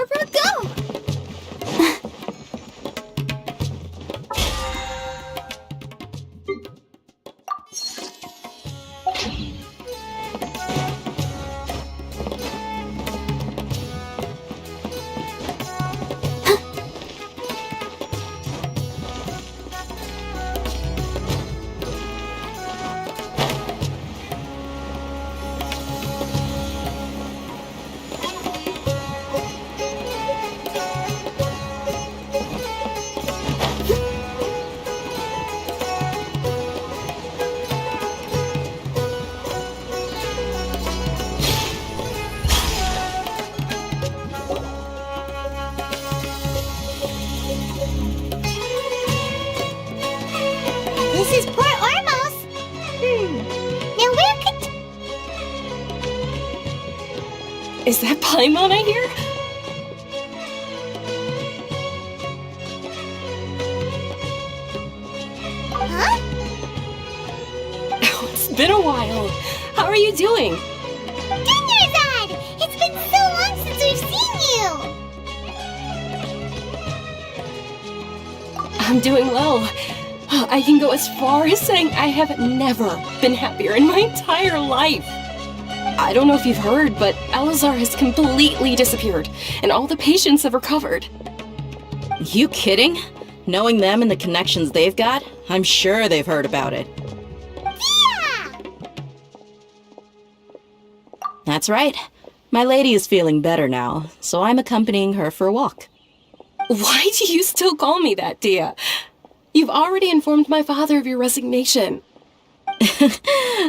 Barbara, go! This is Port Ormos. Now where could... Is that Paimon I hear? Huh? Oh, it's been a while. How are you doing? Dinnerzad! It's been so long since we've seen you! I'm doing well. I can go as far as saying I have never been happier in my entire life. I don't know if you've heard, but Elazar has completely disappeared, and all the patients have recovered. You kidding? Knowing them and the connections they've got, I'm sure they've heard about it. Yeah! That's right. My lady is feeling better now, so I'm accompanying her for a walk. Why do you still call me that, Dia? You've already informed my father of your resignation.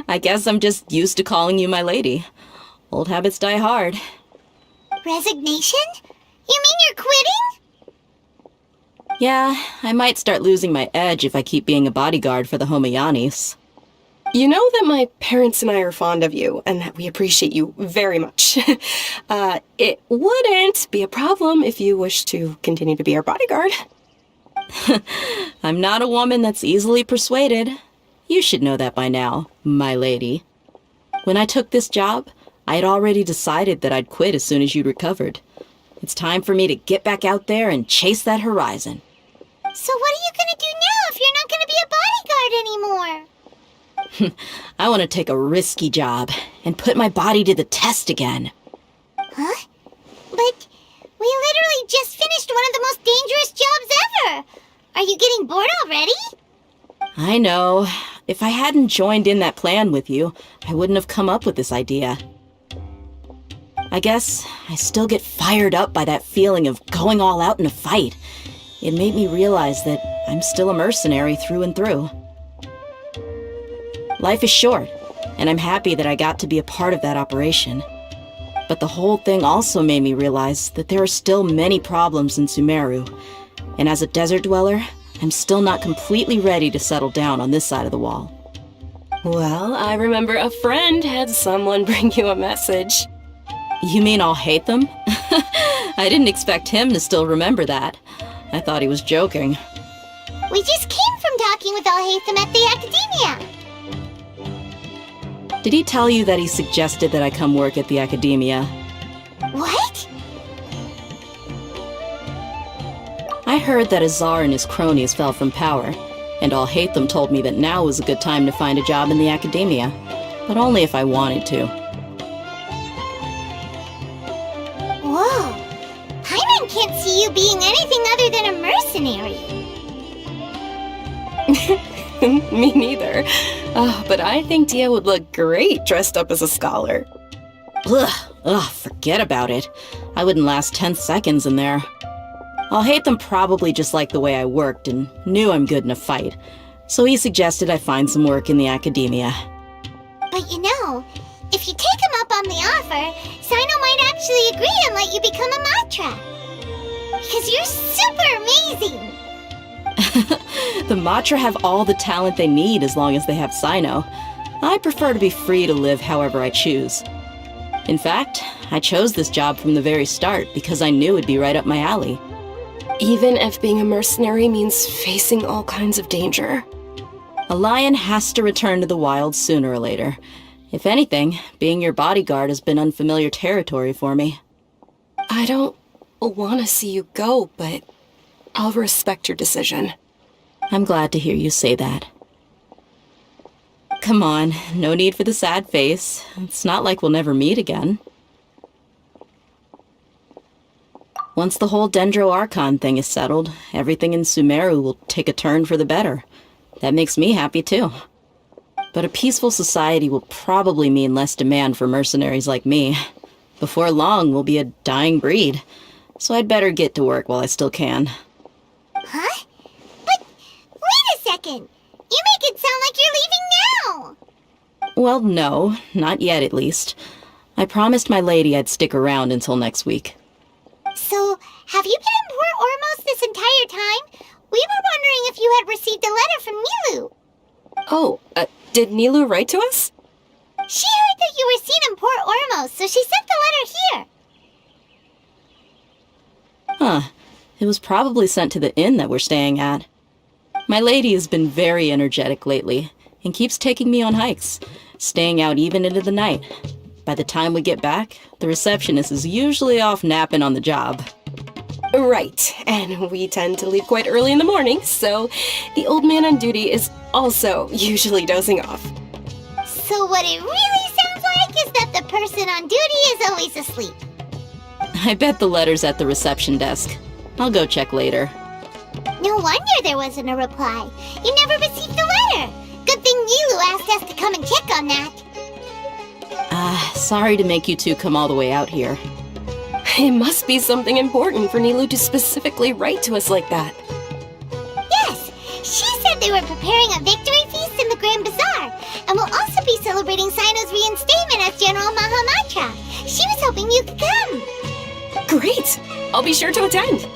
I guess I'm just used to calling you my lady. Old habits die hard. Resignation? You mean you're quitting? Yeah, I might start losing my edge if I keep being a bodyguard for the Homayanis. You know that my parents and I are fond of you, and that we appreciate you very much. It wouldn't be a problem if you wish to continue to be our bodyguard. I'm not a woman that's easily persuaded. You should know that by now, my lady. When I took this job, I had already decided that I'd quit as soon as you'd recovered. It's time for me to get back out there and chase that horizon. So what are you gonna do now if you're not gonna be a bodyguard anymore? I want to take a risky job and put my body to the test again. Huh? But we literally just finished one of the most dangerous jobs ever! Are you getting bored already? I know. If I hadn't joined in that plan with you, I wouldn't have come up with this idea. I guess I still get fired up by that feeling of going all out in a fight. It made me realize that I'm still a mercenary through and through. Life is short, and I'm happy that I got to be a part of that operation. But the whole thing also made me realize that there are still many problems in Sumeru, and as a desert dweller, I'm still not completely ready to settle down on this side of the wall. Well, I remember a friend had someone bring you a message. You mean I'll hate them? I didn't expect him to still remember that. I thought he was joking. We just came from talking with Alhaitham at the Academia. Did he tell you that he suggested that I come work at the Academia? What? I heard that Azar and his cronies fell from power, and Alhaitham told me that now was a good time to find a job in the Academia, but only if I wanted to. Whoa. Paimon can't see you being anything other than a mercenary. Me neither. But I think Dia would look great dressed up as a scholar. Ugh, forget about it. I wouldn't last 10 seconds in there. Alhaitham probably just liked the way I worked and knew I'm good in a fight, so he suggested I find some work in the Academia. But you know, if you take him up on the offer, Sino might actually agree and let you become a Matra. Because you're super amazing! The Matra have all the talent they need as long as they have Sino. I prefer to be free to live however I choose. In fact, I chose this job from the very start because I knew it'd be right up my alley. Even if being a mercenary means facing all kinds of danger. A lion has to return to the wild sooner or later. If anything, being your bodyguard has been unfamiliar territory for me. I don't want to see you go, but I'll respect your decision. I'm glad to hear you say that. Come on, no need for the sad face. It's not like we'll never meet again. Once the whole Dendro Archon thing is settled, everything in Sumeru will take a turn for the better. That makes me happy too. But a peaceful society will probably mean less demand for mercenaries like me. Before long, we'll be a dying breed. So I'd better get to work while I still can. Huh? But wait a second. You make it sound like you're leaving now. Well, no, not yet at least. I promised my lady I'd stick around until next week. So, have you been in Port Ormos this entire time? We were wondering if you had received a letter from Nilu. Oh, did Nilu write to us? She heard that you were seen in Port Ormos, so she sent the letter here. Huh. It was probably sent to the inn that we're staying at. My lady has been very energetic lately and keeps taking me on hikes, staying out even into the night. By the time we get back, the receptionist is usually off napping on the job. Right, and we tend to leave quite early in the morning, so the old man on duty is also usually dozing off. So what it really sounds like is that the person on duty is always asleep. I bet the letter's at the reception desk. I'll go check later. No wonder there wasn't a reply. You never received the letter. Good thing Nilu asked us to come and check on that. Sorry to make you two come all the way out here. It must be something important for Nilu to specifically write to us like that. Yes, she said they were preparing a victory feast in the Grand Bazaar, and will also be celebrating Sino's reinstatement as General Mahamatra. She was hoping you could come. Great! I'll be sure to attend.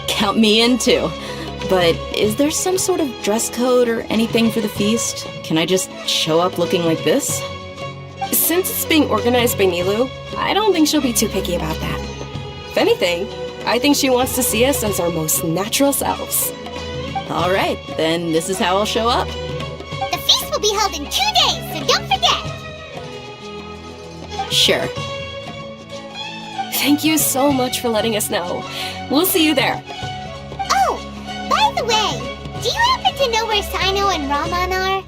Count me in too. But is there some sort of dress code or anything for the feast? Can I just show up looking like this? Since it's being organized by Nilu, I don't think she'll be too picky about that. If anything, I think she wants to see us as our most natural selves. All right, then this is how I'll show up. The feast will be held in 2 days, so don't forget. Sure. Thank you so much for letting us know. We'll see you there. Oh, by the way, do you happen to know where Sino and Raman are?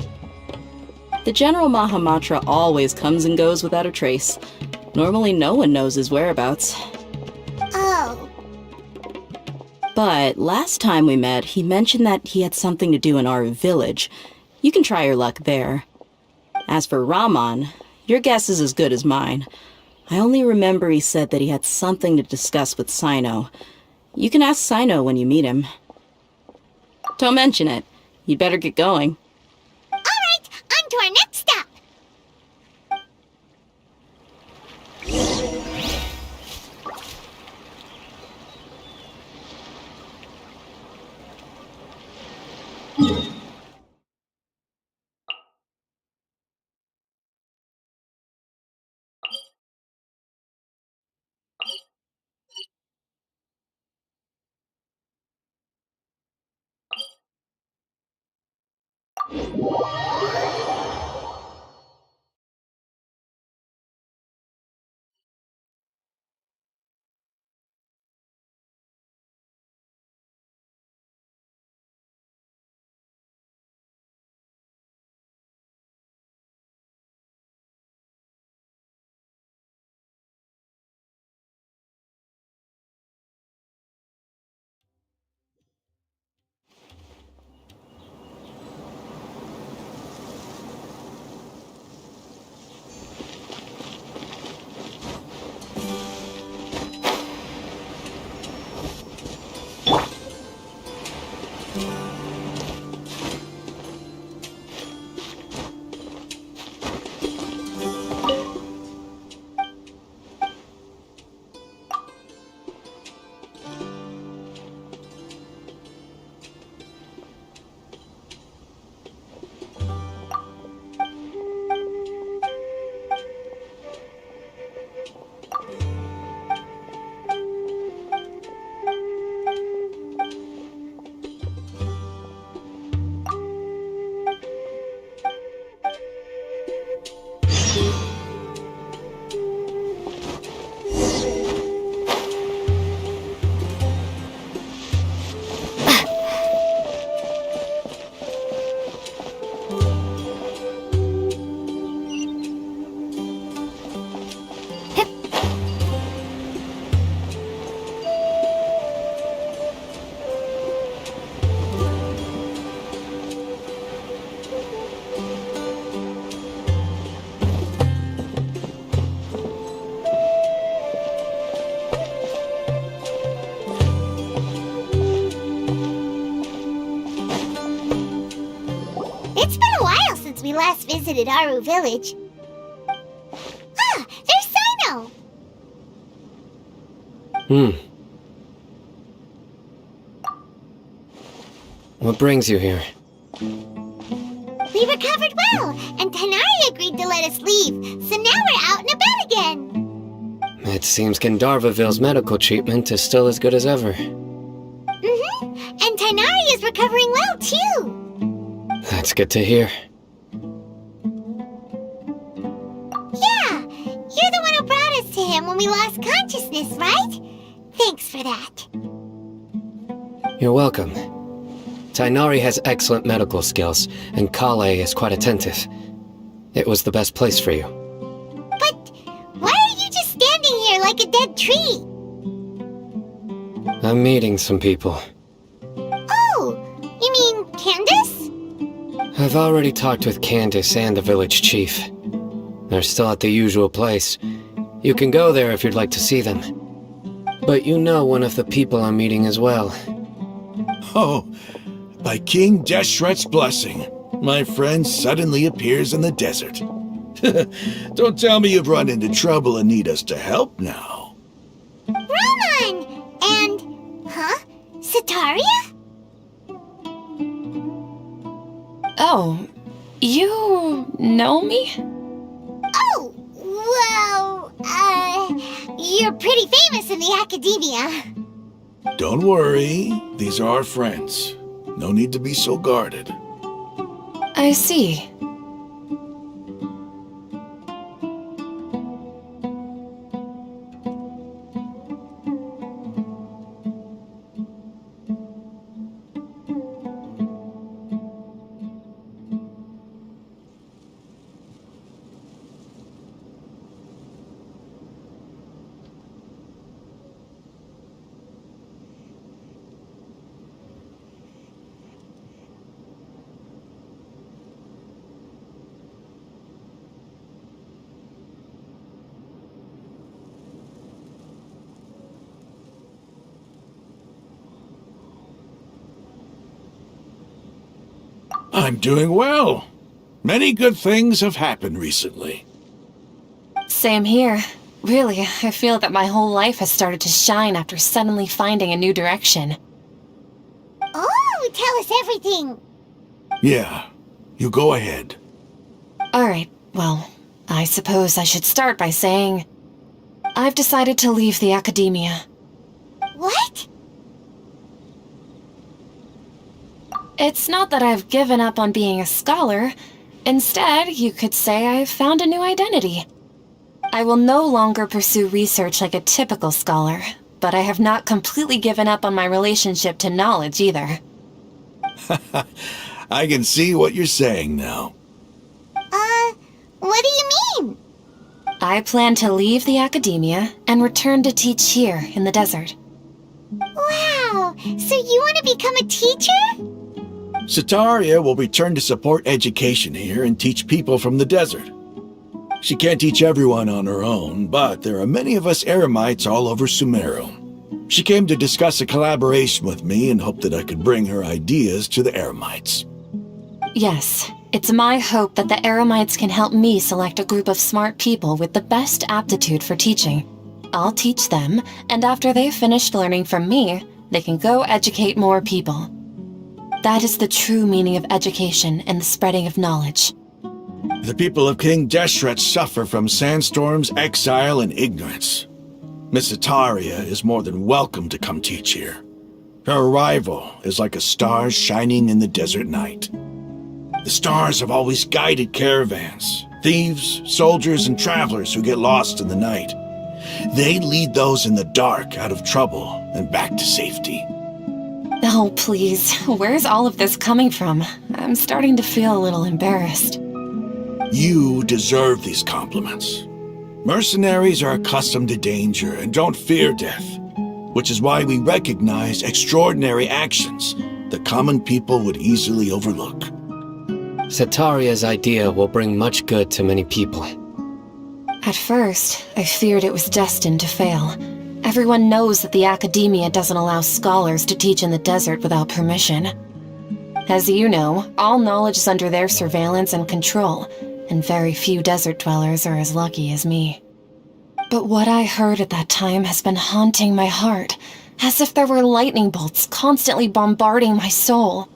The General Mahamatra always comes and goes without a trace. Normally no one knows his whereabouts. Oh, But last time we met, he mentioned that he had something to do in our village. You can try your luck there. As for Raman, your guess is as good as mine. I only remember he said that he had something to discuss with Sino. You can ask Sino when you meet him. Don't mention it. You'd better get going. all right, on to our next stop. since we last visited Aru Village. Ah, there's Sino! What brings you here? We recovered well, and Tighnari agreed to let us leave, so now we're out and about again. It seems Gandharvaville's medical treatment is still as good as ever. And Tighnari is recovering well, too. That's good to hear. Yeah, you're the one who brought us to him when we lost consciousness, right? Thanks for that. You're welcome. Tighnari has excellent medical skills, and Kale is quite attentive. It was the best place for you. But why are you just standing here like a dead tree? I'm meeting some people. Oh, you mean Candace? I've already talked with Candace and the village chief. They're still at the usual place. You can go there if you'd like to see them. But you know one of the people I'm meeting as well. Oh, by King Deshret's blessing, my friend suddenly appears in the desert. Don't tell me you've run into trouble and need us to help now. Roman! And, Setaria? Oh, you know me? Oh, well, you're pretty famous in the academia. Don't worry, these are our friends. No need to be so guarded. I see. I'm doing well. Many good things have happened recently. Same here. Really, I feel that my whole life has started to shine after suddenly finding a new direction. Oh, tell us everything. Yeah, you go ahead. Alright, well, I suppose I should start by saying I've decided to leave the academia. What? It's not that I've given up on being a scholar. Instead, you could say I've found a new identity. I will no longer pursue research like a typical scholar, but I have not completely given up on my relationship to knowledge either. I can see what you're saying now. What do you mean? I plan to leave the academia and return to teach here in the desert. Wow, so you want to become a teacher? Setaria will return to support education here and teach people from the desert. She can't teach everyone on her own, but there are many of us Eremites all over Sumeru. She came to discuss a collaboration with me and hoped that I could bring her ideas to the Eremites. Yes, it's my hope that the Eremites can help me select a group of smart people with the best aptitude for teaching. I'll teach them, and after they've finished learning from me, they can go educate more people. That is the true meaning of education and the spreading of knowledge. The people of King Deshret suffer from sandstorms, exile, and ignorance. Miss Setaria is more than welcome to come teach here. Her arrival is like a star shining in the desert night. The stars have always guided caravans, thieves, soldiers, and travelers who get lost in the night. They lead those in the dark out of trouble and back to safety. Oh, please, where's all of this coming from? I'm starting to feel a little embarrassed. You deserve these compliments. Mercenaries are accustomed to danger and don't fear death, which is why we recognize extraordinary actions that common people would easily overlook. Setaria's idea will bring much good to many people. At first, I feared it was destined to fail. Everyone knows that the academia doesn't allow scholars to teach in the desert without permission. As you know, all knowledge is under their surveillance and control, and very few desert dwellers are as lucky as me. But what I heard at that time has been haunting my heart, as if there were lightning bolts constantly bombarding my soul.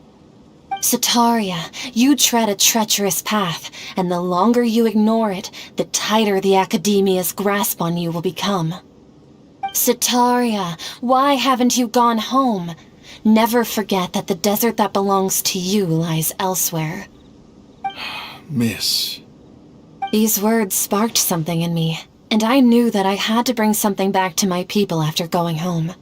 Sataria, you tread a treacherous path, and the longer you ignore it, the tighter the Academia's grasp on you will become. Sataria, why haven't you gone home? Never forget that the desert that belongs to you lies elsewhere. Miss. These words sparked something in me, and I knew that I had to bring something back to my people after going home.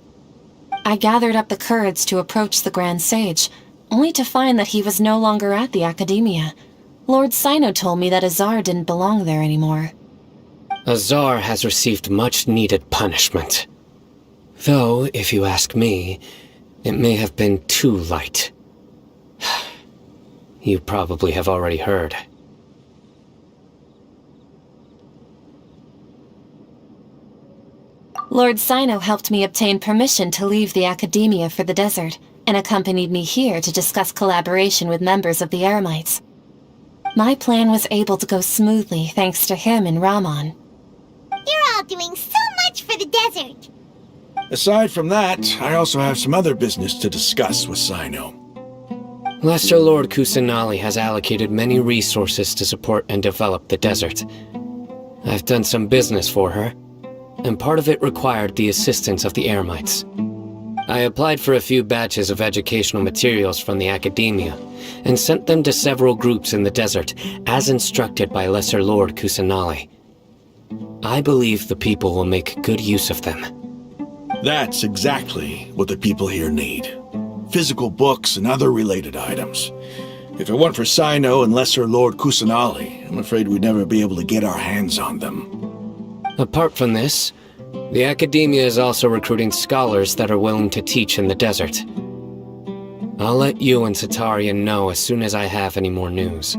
I gathered up the courage to approach the Grand Sage, only to find that he was no longer at the Academia. Lord Sino told me that Azar didn't belong there anymore. Azar has received much-needed punishment. Though, if you ask me, it may have been too light. You probably have already heard. Lord Sino helped me obtain permission to leave the Academia for the desert, and accompanied me here to discuss collaboration with members of the Eremites. My plan was able to go smoothly thanks to him and Rahman. You're all doing so much for the desert. Aside from that, I also have some other business to discuss with Sino. Lesser Lord Kusanali has allocated many resources to support and develop the desert. I've done some business for her, and part of it required the assistance of the Eremites. I applied for a few batches of educational materials from the Academia, and sent them to several groups in the desert, as instructed by Lesser Lord Kusanali. I believe the people will make good use of them. That's exactly what the people here need. Physical books and other related items. If it weren't for Sino and Lesser Lord Kusanali, I'm afraid we'd never be able to get our hands on them. Apart from this, the Academia is also recruiting scholars that are willing to teach in the desert. I'll let you and Sataria know as soon as I have any more news.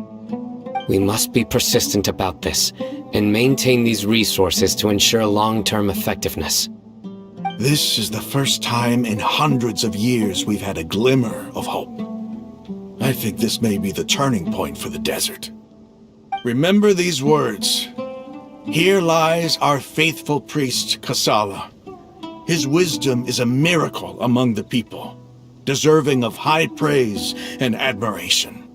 We must be persistent about this, and maintain these resources to ensure long-term effectiveness. This is the first time in hundreds of years we've had a glimmer of hope. I think this may be the turning point for the desert. Remember these words. Here lies our faithful priest, Kasala. His wisdom is a miracle among the people, deserving of high praise and admiration.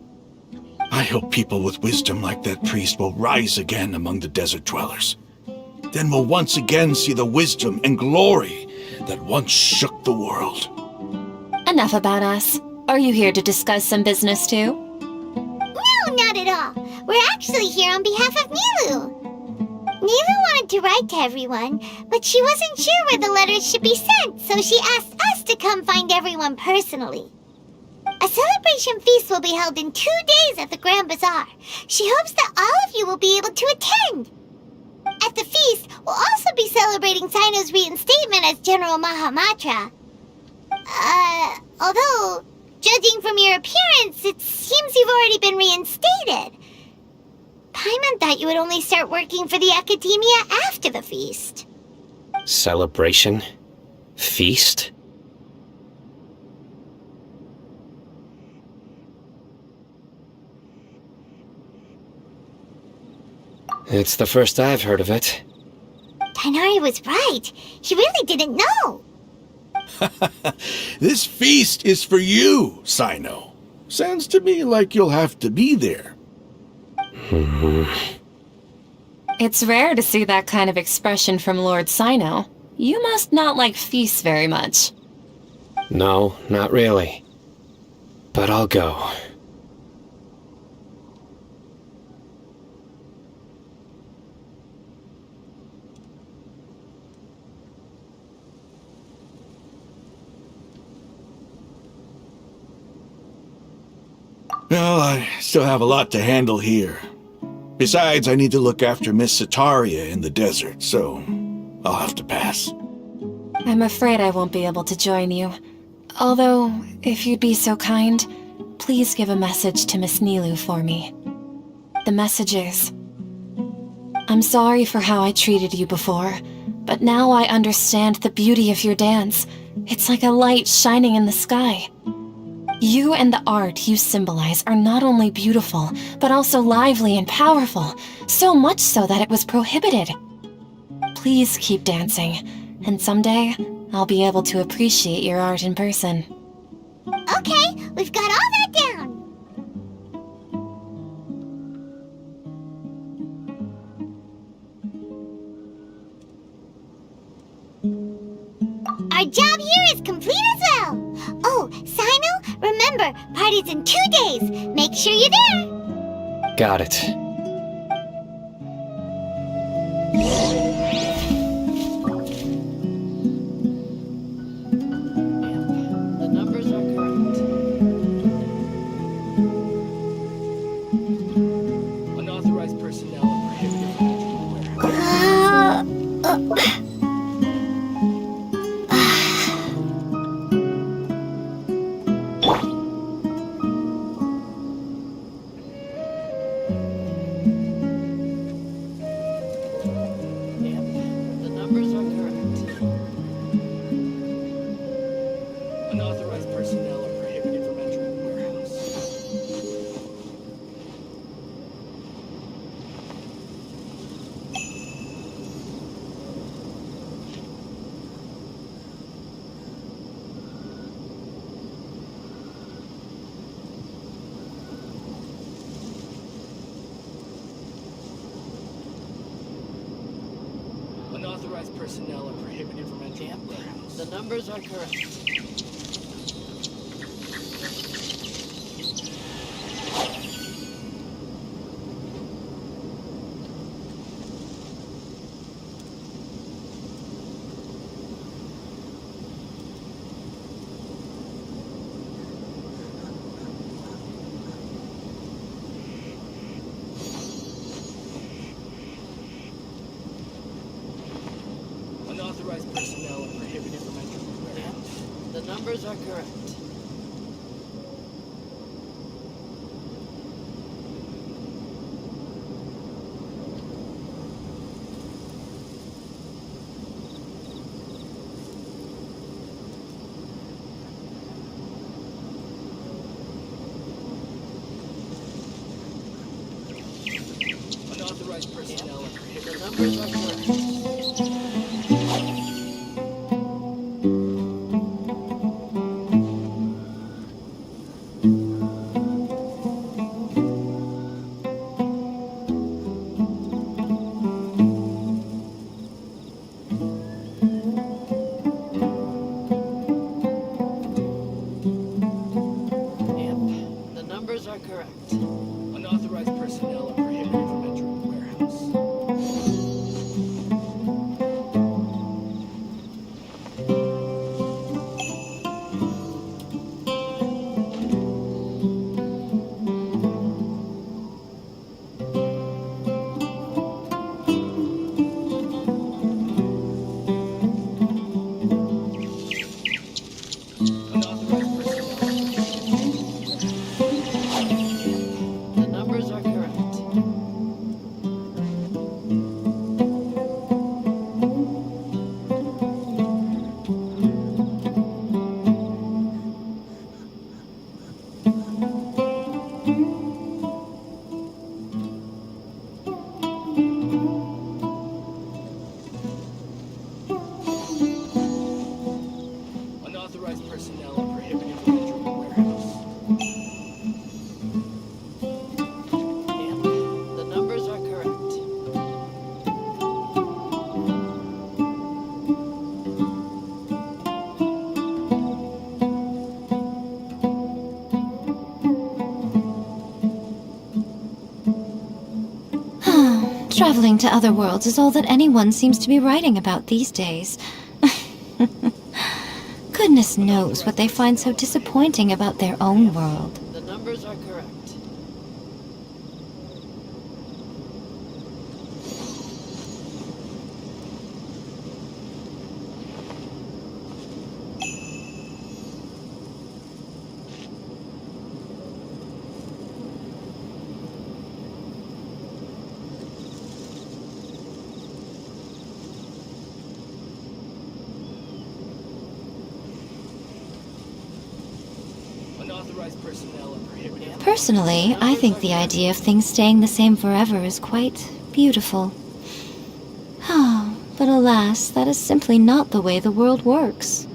I hope people with wisdom like that priest will rise again among the desert dwellers. Then we'll once again see the wisdom and glory that once shook the world. Enough about us. Are you here to discuss some business too? No, not at all. We're actually here on behalf of Nilu. Nilu wanted to write to everyone, but she wasn't sure where the letters should be sent, so she asked us to come find everyone personally. A celebration feast will be held in 2 days at the Grand Bazaar. She hopes that all of you will be able to attend. At the feast, we'll also be celebrating Sino's reinstatement as General Mahamatra. Although, judging from your appearance, it seems you've already been reinstated. Paimon thought you would only start working for the Academia after the feast. Celebration? Feast? It's the first I've heard of it. Tighnari was right. He really didn't know. This feast is for you, Sino. Sounds to me like you'll have to be there. It's rare to see that kind of expression from Lord Sino. You must not like feasts very much. No, not really. But I'll go. Well, I still have a lot to handle here. Besides, I need to look after Miss Sataria in the desert, so I'll have to pass. I'm afraid I won't be able to join you. Although, if you'd be so kind, please give a message to Miss Nilu for me. The message is, I'm sorry for how I treated you before, but now I understand the beauty of your dance. It's like a light shining in the sky. You and the art you symbolize are not only beautiful, but also lively and powerful, so much so that it was prohibited. Please keep dancing, and someday I'll be able to appreciate your art in person. Okay, we've got all that down. Our job here is complete as well. Oh, Sino, remember, party's in 2 days. Make sure you're there. Got it. The numbers are correct. Unauthorized personnel are prohibited from entering the warehouse. The numbers are correct. Unauthorized personnel are prohibited from entering the warehouse. Unauthorized personnel are prohibited from entering the warehouse. The numbers are correct. Unauthorized personnel are prohibited from entering the warehouse. The numbers are correct. Unauthorized personnel are prohibited. The numbers are correct. The numbers are correct. Unauthorized personnel are prohibited from entering the warehouse. Unauthorized personnel. The numbers are correct. Unauthorized personnel are prohibited from entering the warehouse. The numbers are correct. Traveling to other worlds is all that anyone seems to be writing about these days. Goodness knows what they find so disappointing about their own world. The numbers are correct. Unauthorized Unauthorized personnel are prohibited. Personally, I think the idea of things staying the same forever is quite beautiful. But alas, that is simply not the way the world works.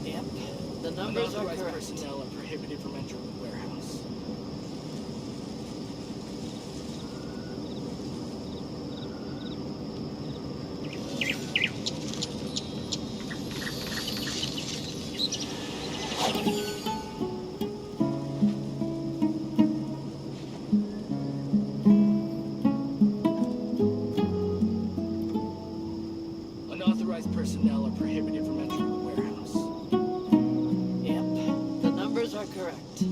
Yep. The numbers are correct. Personnel are prohibited from entering the warehouse. Unauthorized personnel are prohibited from entering the warehouse. Yep, the numbers are correct.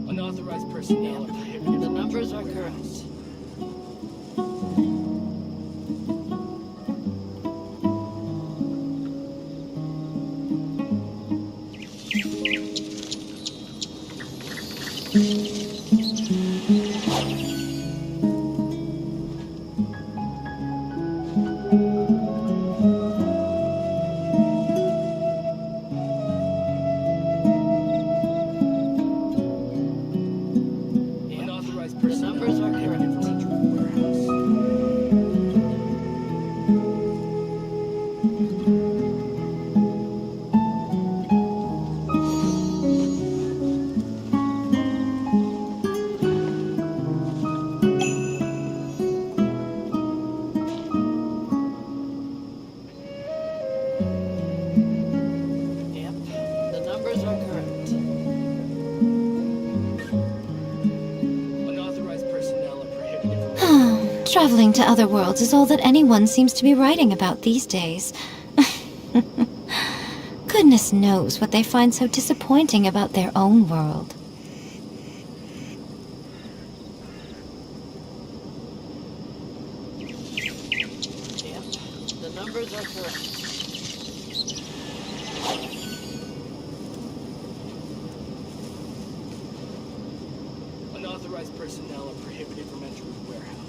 Unauthorized personnel are prohibited. The numbers are correct. Unauthorized personnel. The numbers are prohibited from entering the warehouse. Yep, the numbers are correct. Unauthorized personnel are prohibited from Traveling to other worlds is all that anyone seems to be writing about these days. Goodness knows what they find so disappointing about their own world. Yep, the numbers are correct. Unauthorized personnel are prohibited from entering the warehouse.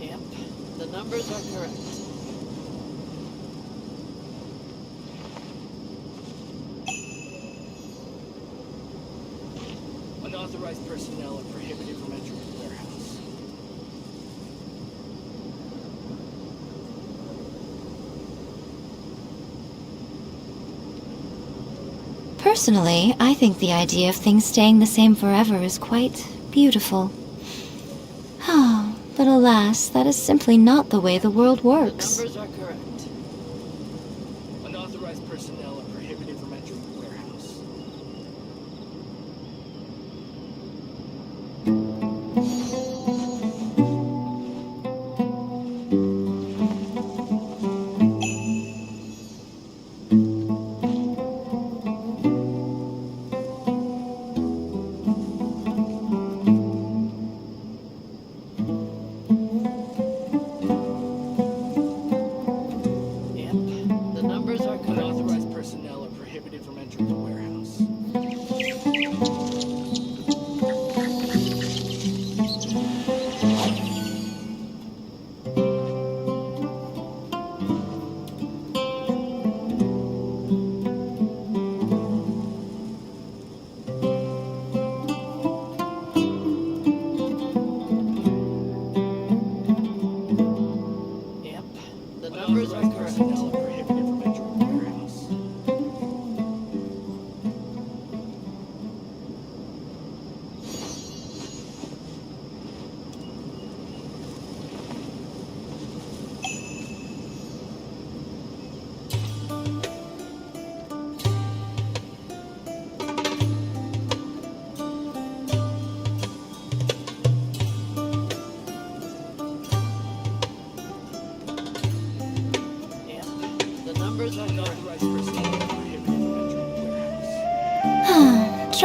Yep, the numbers are correct. Unauthorized personnel are prohibited from entering the warehouse. Personally, I think the idea of things staying the same forever is quite beautiful. But alas, that is simply not the way the world works. The numbers are correct. Unauthorized personnel are prohibited from entering the warehouse. Yep, the numbers are correct. Unauthorized personnel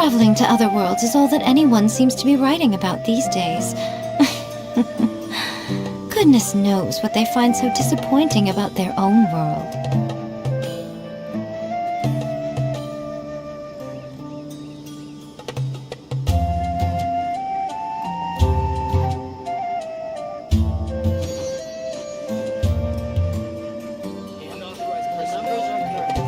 Traveling to other worlds is all that anyone seems to be writing about these days. Goodness knows what they find so disappointing about their own world. Unauthorized person. The numbers are correct.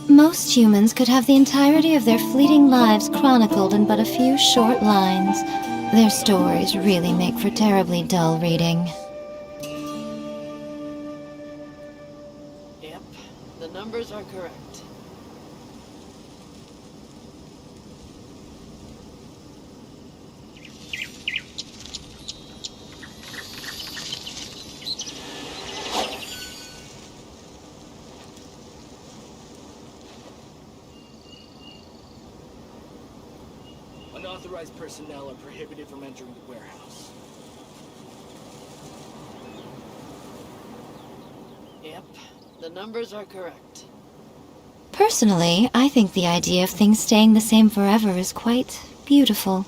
Most humans could have the entirety of their fleeting lives chronicled in but a few short lines. Their stories really make for terribly dull reading. Yep, the numbers are correct. Unauthorized personnel are prohibited from entering the warehouse. Yep, the numbers are correct. Personally, I think the idea of things staying the same forever is quite beautiful.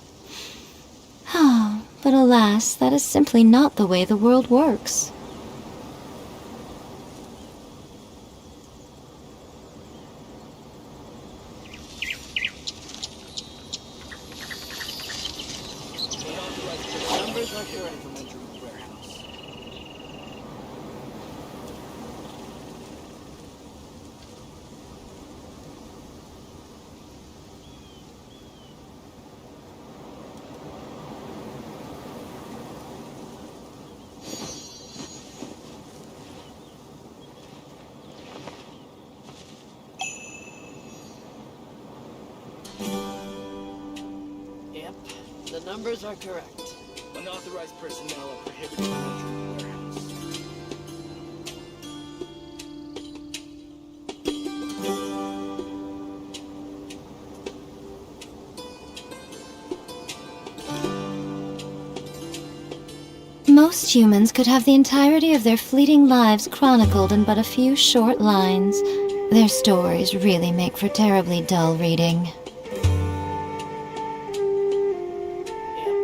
But alas, that is simply not the way the world works. The numbers are correct from entering the warehouse. Yep, the numbers are correct. Unauthorized personnel are prohibited from entering the warehouse. Most humans could have the entirety of their fleeting lives chronicled in but a few short lines. Their stories really make for terribly dull reading. Yep,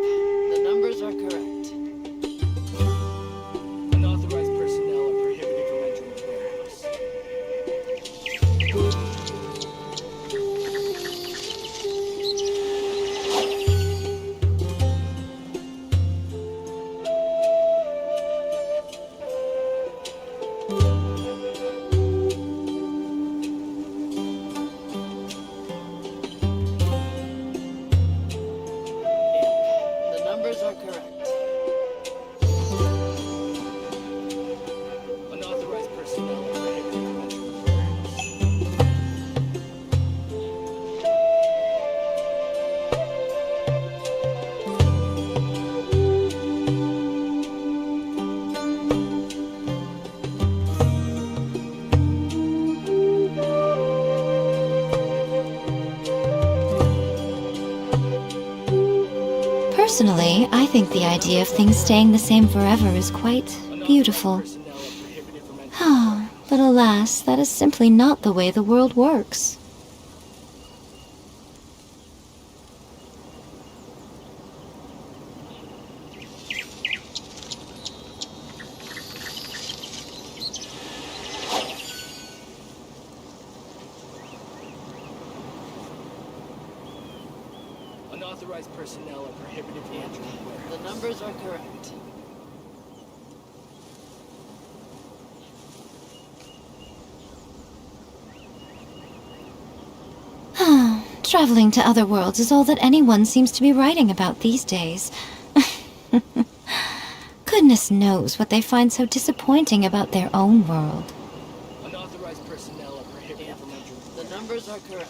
the numbers are correct. Unauthorized personnel are prohibited from entering the warehouse. Yep, the numbers are correct. Unauthorized personnel are prohibited from entering the warehouse. Personally, I think the idea of things staying the same forever is quite beautiful. Personnel are prohibited from entering. But alas, that is simply not the way the world works. Unauthorized personnel are prohibited from entering the warehouse. The numbers are correct. Traveling to other worlds is all that anyone seems to be writing about these days. Goodness knows what they find so disappointing about their own world. Unauthorized personnel are prohibited from entering. The numbers are correct.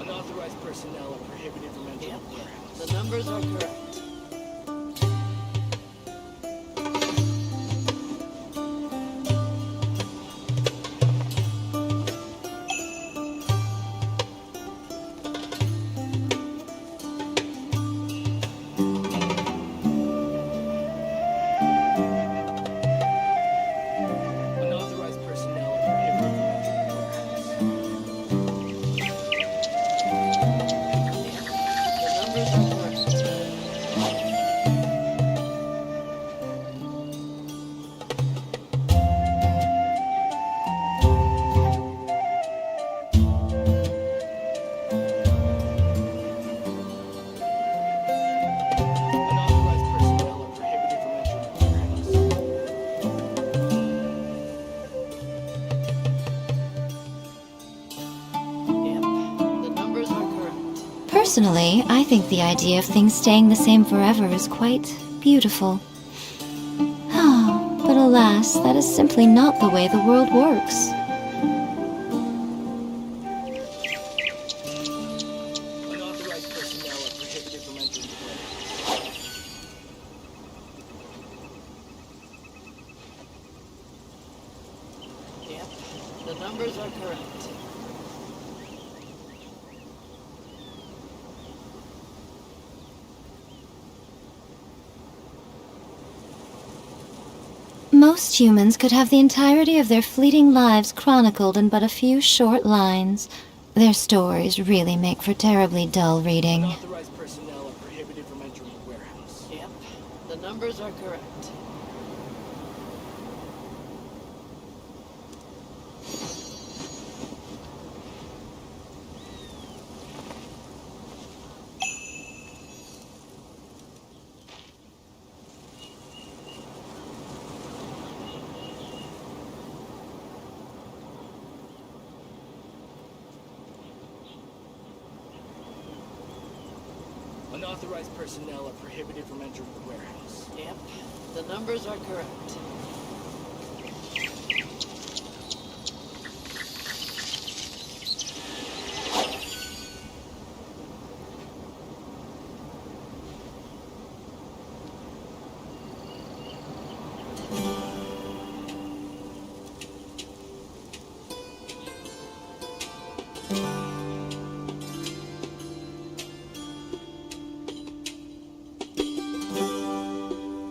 Unauthorized personnel are prohibited from entering the warehouse. The numbers are correct. Unauthorized personnel are prohibited from entering the warehouse. The numbers are correct. Unauthorized personnel are prohibited from entering the warehouse. Yep. The numbers are correct. Personally, I think the idea of things staying the same forever is quite beautiful. But alas, that is simply not the way the world works. Unauthorized personnel are prohibited from entering the warehouse. Yep. The numbers are correct. Most humans could have the entirety of their fleeting lives chronicled in but a few short lines. Their stories really make for terribly dull reading. Unauthorized personnel are prohibited from entering the warehouse. Yep. The numbers are correct. Unauthorized personnel are prohibited from entering the warehouse. Yep. The numbers are correct.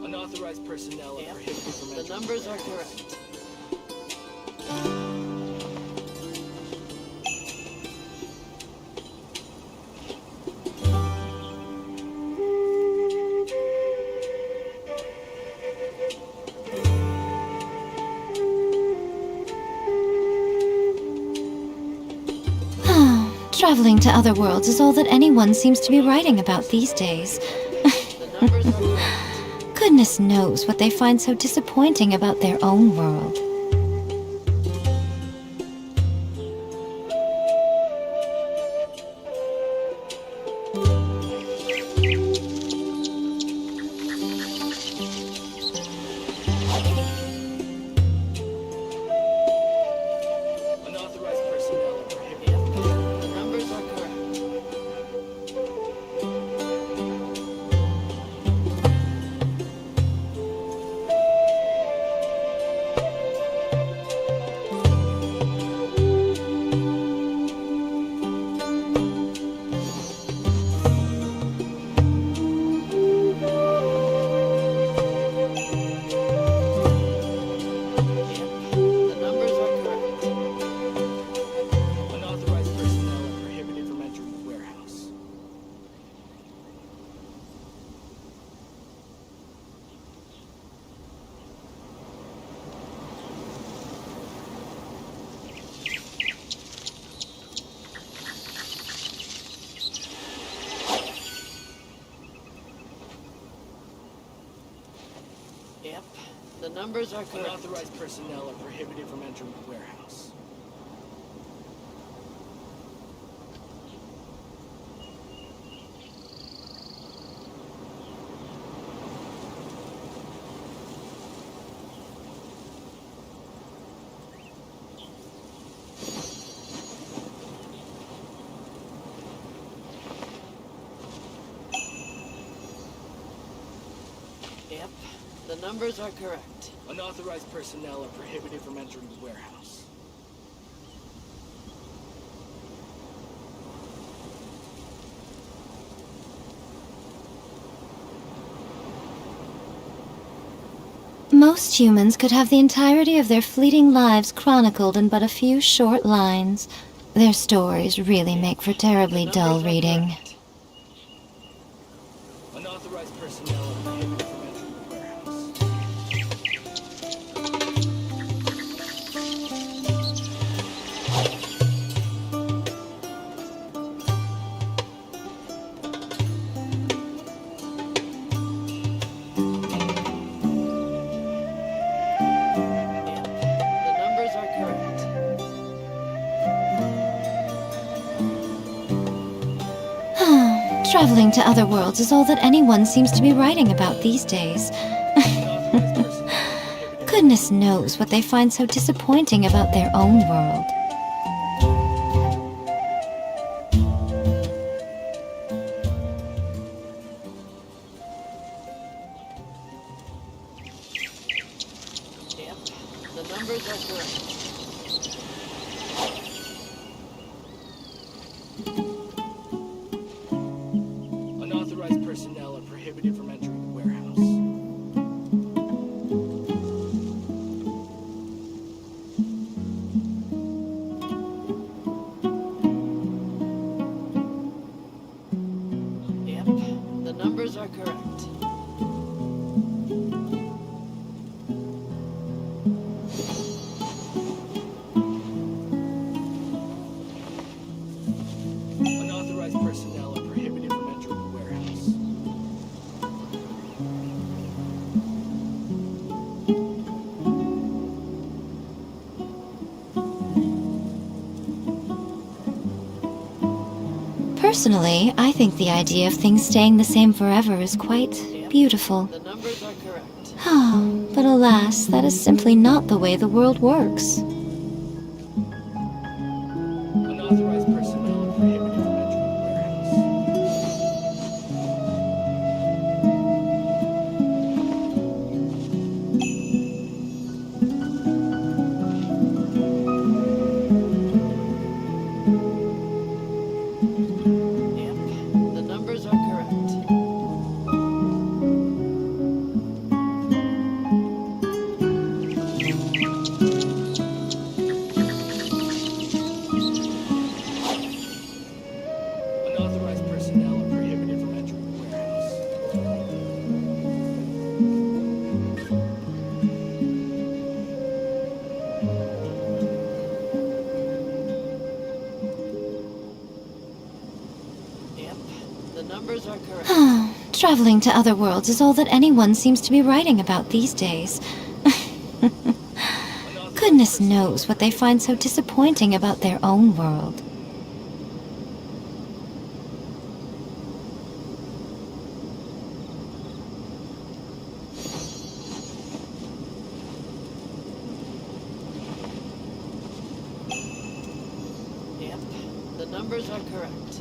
Unauthorized personnel are Yep. prohibited from The entering numbers the are warehouse. correct. Traveling to other worlds is all that anyone seems to be writing about these days. The numbers are correct. Goodness knows what they find so disappointing about their own world. Unauthorized personnel are prohibited. Yep. The numbers are correct. Yep. The numbers are correct. Unauthorized personnel are prohibited from entering the warehouse. Yep. The numbers are correct. Unauthorized personnel are prohibited from entering the warehouse. The numbers are correct. Unauthorized personnel are prohibited from entering the warehouse. Most humans could have the entirety of their fleeting lives chronicled in but a few short lines. Their stories really make for terribly dull reading. Correct. Unauthorized personnel are prohibited from entering the warehouse. The numbers are correct. Traveling to other worlds is all that anyone seems to be writing about these days. Unauthorized personnel are prohibited. Goodness knows what they find so disappointing about their own world. Yep. The numbers are correct. Unauthorized personnel are prohibited from entering the warehouse. Yep. The numbers are correct. Unauthorized personnel are prohibited from entering the warehouse. Personally, I think the idea of things staying the same forever is quite beautiful. The numbers are correct. But alas, that is simply not the way the world works. Unauthorized personnel are prohibited from entering the warehouse. Yep. The numbers are correct. Unauthorized personnel are prohibited from entering the warehouse. Yep. The numbers are correct. Traveling to other worlds is all that anyone seems to be writing about these days. Goodness knows what they find so disappointing about their own world. Yep. The numbers are correct.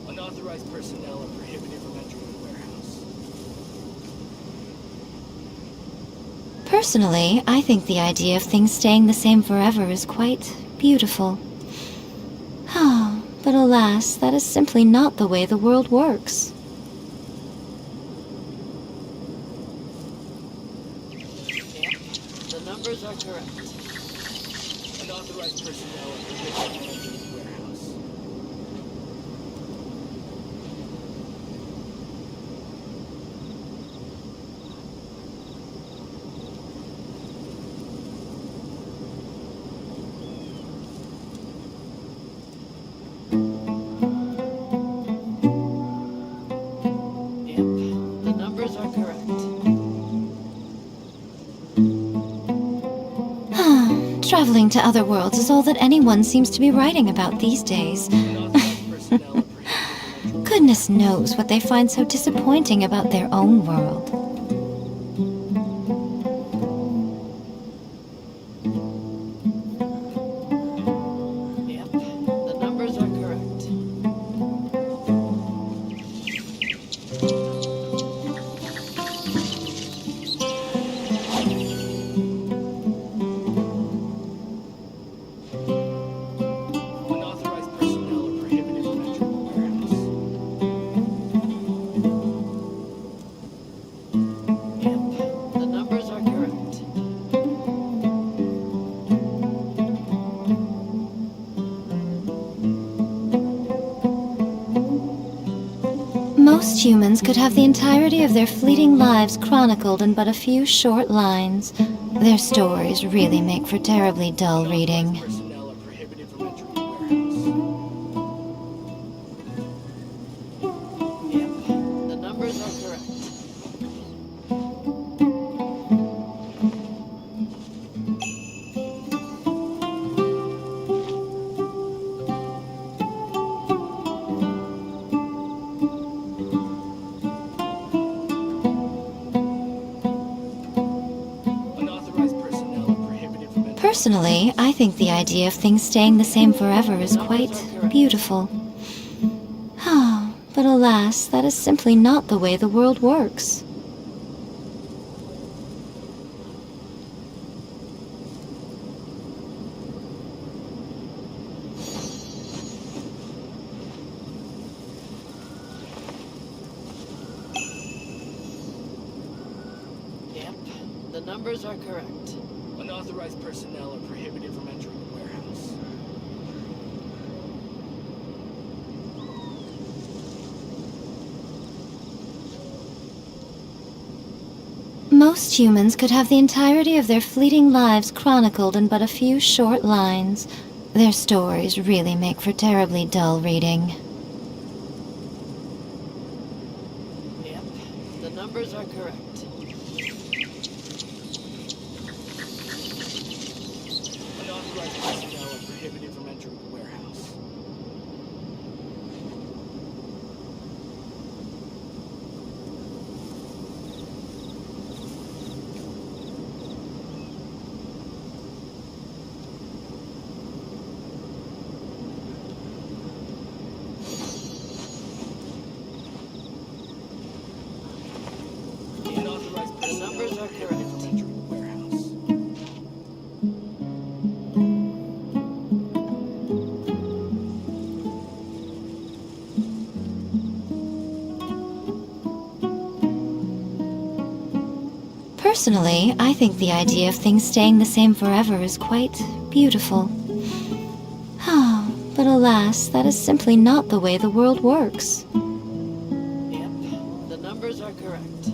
Unauthorized personnel are prohibited from entering the warehouse. Personally, I think the idea of things staying the same forever is quite beautiful. But alas, that is simply not the way the world works. Yep. The numbers are correct. Unauthorized personnel are prohibited from entering the warehouse. Yep. The numbers are correct. Traveling to other worlds is all that anyone seems to be writing about these days. Unauthorized personnel are prohibited from entering. Goodness knows what they find so disappointing about their own world. Yep. The numbers are correct. Most humans could have the entirety of their fleeting lives chronicled in but a few short lines. Their stories really make for terribly dull reading. Personnel are prohibited from entering the warehouse. Yep, the numbers are correct. Unauthorized personnel are prohibited from entering. Personally, I think the idea of things staying the same forever is quite beautiful. But alas, that is simply not the way the world works. Yep, the numbers are correct. Unauthorized personnel are prohibited from entering the warehouse. Most humans could have the entirety of their fleeting lives chronicled in but a few short lines. Their stories really make for terribly dull reading. Yep, the numbers are correct. Unauthorized personnel are prohibited from entering the warehouse. Unauthorized personnel numbers are are prohibited from entering the warehouse. Personally, I think the idea of things staying the same forever is quite beautiful. But alas, that is simply not the way the world works. Yep, the numbers are correct.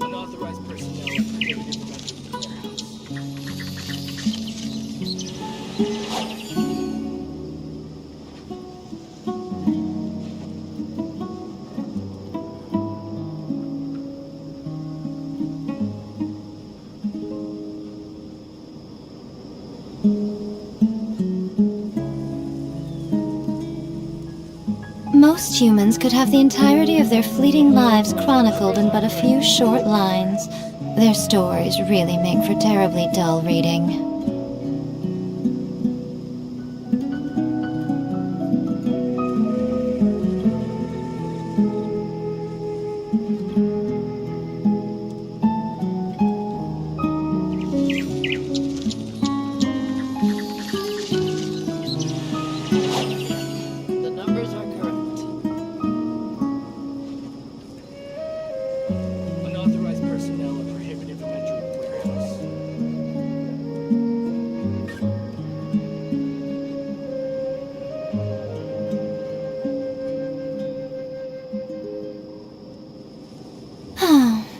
Unauthorized personnel are prohibited from entering the warehouse. Most humans could have the entirety of their fleeting lives chronicled in but a few short lines. Their stories really make for terribly dull reading. The numbers are correct. Unauthorized personnel are prohibited from entering the warehouse.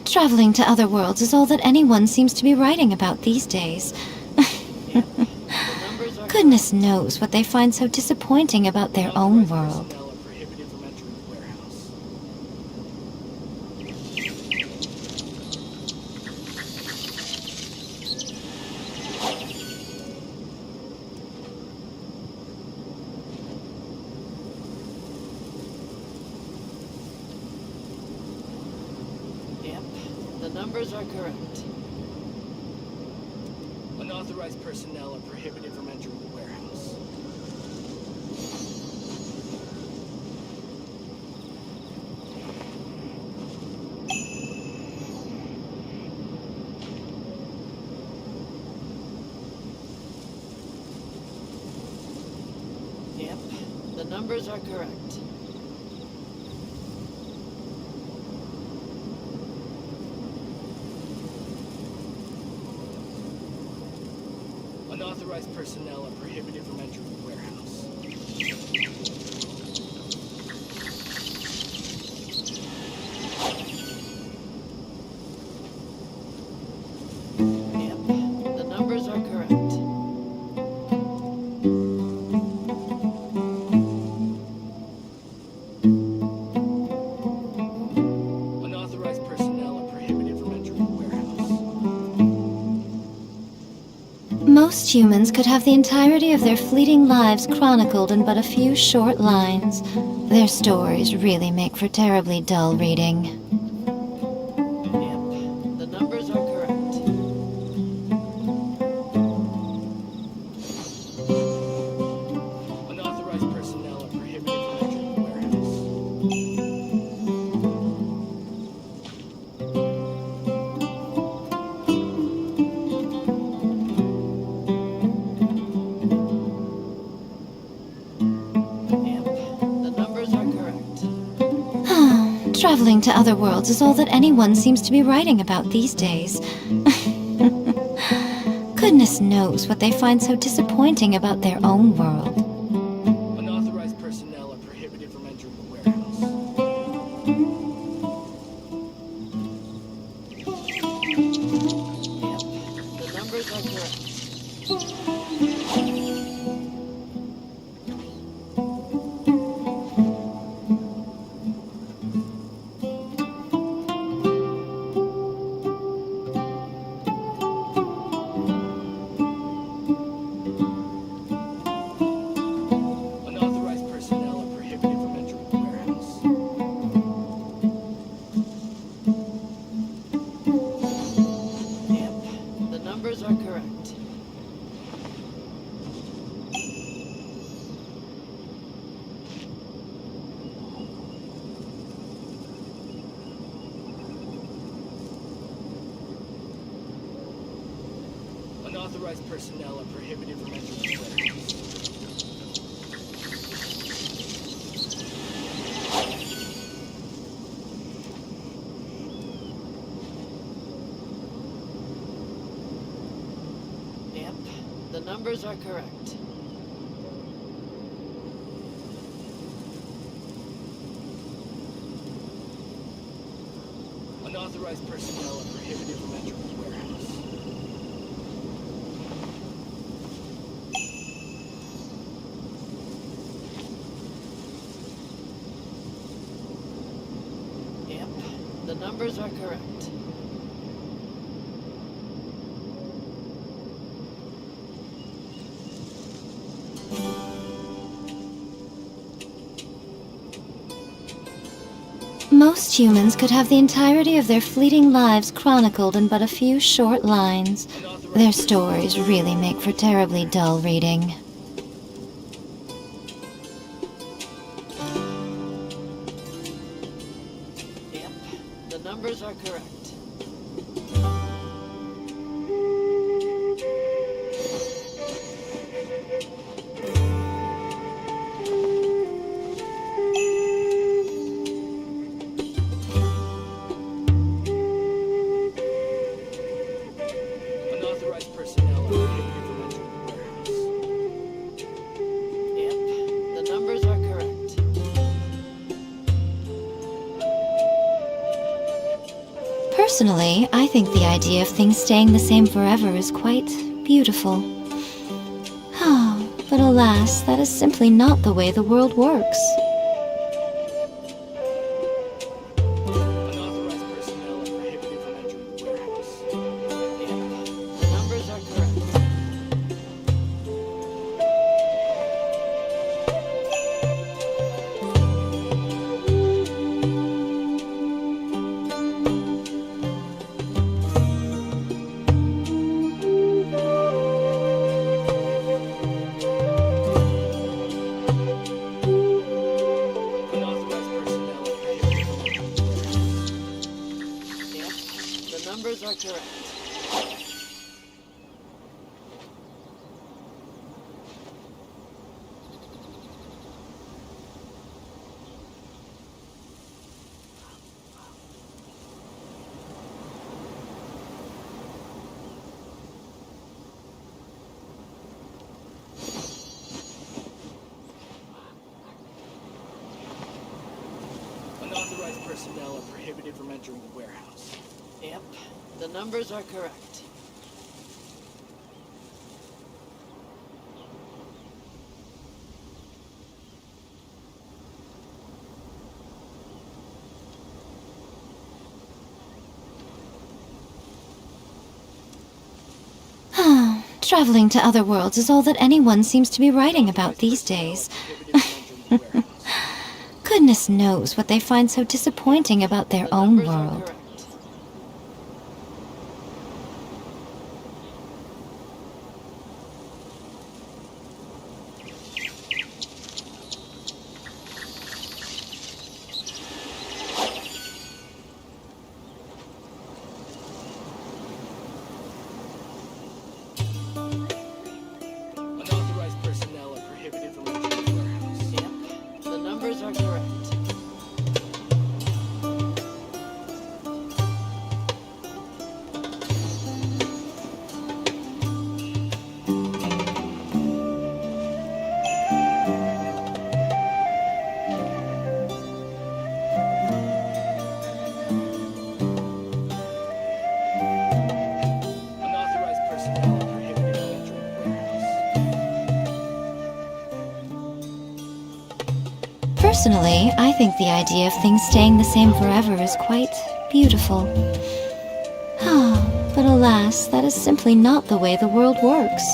Traveling to other worlds is all that anyone seems to be writing about these days. The numbers are Goodness knows what they find so disappointing about their own world. Personnel are prohibited from entering the warehouse. Yep, the numbers are correct. Unauthorized personnel are prohibited from entering the warehouse. Yep, the numbers are correct. Unauthorized personnel are prohibited from entering the warehouse. Most humans could have the entirety of their fleeting lives chronicled in but a few short lines. Their stories really make for terribly dull reading. Yep, the numbers are correct. Unauthorized personnel are prohibited from entering the warehouse. Yep, the numbers are correct. Traveling to other worlds is all that anyone seems to be writing about these days. Goodness knows what they find so disappointing about their own world. Unauthorized personnel are prohibited from entering the warehouse. Yep, the numbers are correct. Unauthorized personnel are prohibited from entering the warehouse. Yep, the numbers are correct. Unauthorized personnel are prohibited from entering the warehouse. Yep, the numbers are correct. Unauthorized personnel are prohibited from entering the warehouse. Yep, the numbers are correct. Most humans could have the entirety of their fleeting lives chronicled in but a few short lines. Their stories really make for terribly dull reading. Yep, the numbers are correct. Unauthorized personnel are prohibited from entering the warehouse. Yep, the numbers are correct. Personally, I think the idea of things staying the same forever is quite beautiful. But alas, that is simply not the way the world works. Unauthorized personnel are prohibited from entering the warehouse. Yep, the numbers are correct. Unauthorized personnel are prohibited from entering the warehouse. Yep, the numbers are correct. Unauthorized personnel are prohibited from entering the warehouse. Yep, the numbers are correct. Traveling to other worlds is all that anyone seems to be writing about these days. Goodness knows what they find so disappointing about their own Numbers are world. correct. Unauthorized personnel are prohibited from entering the warehouse. Yep, the numbers are correct. Unauthorized personnel are prohibited from entering the warehouse. Personally, I think the idea of things staying the same forever is quite beautiful. But alas, that is simply not the way the world works.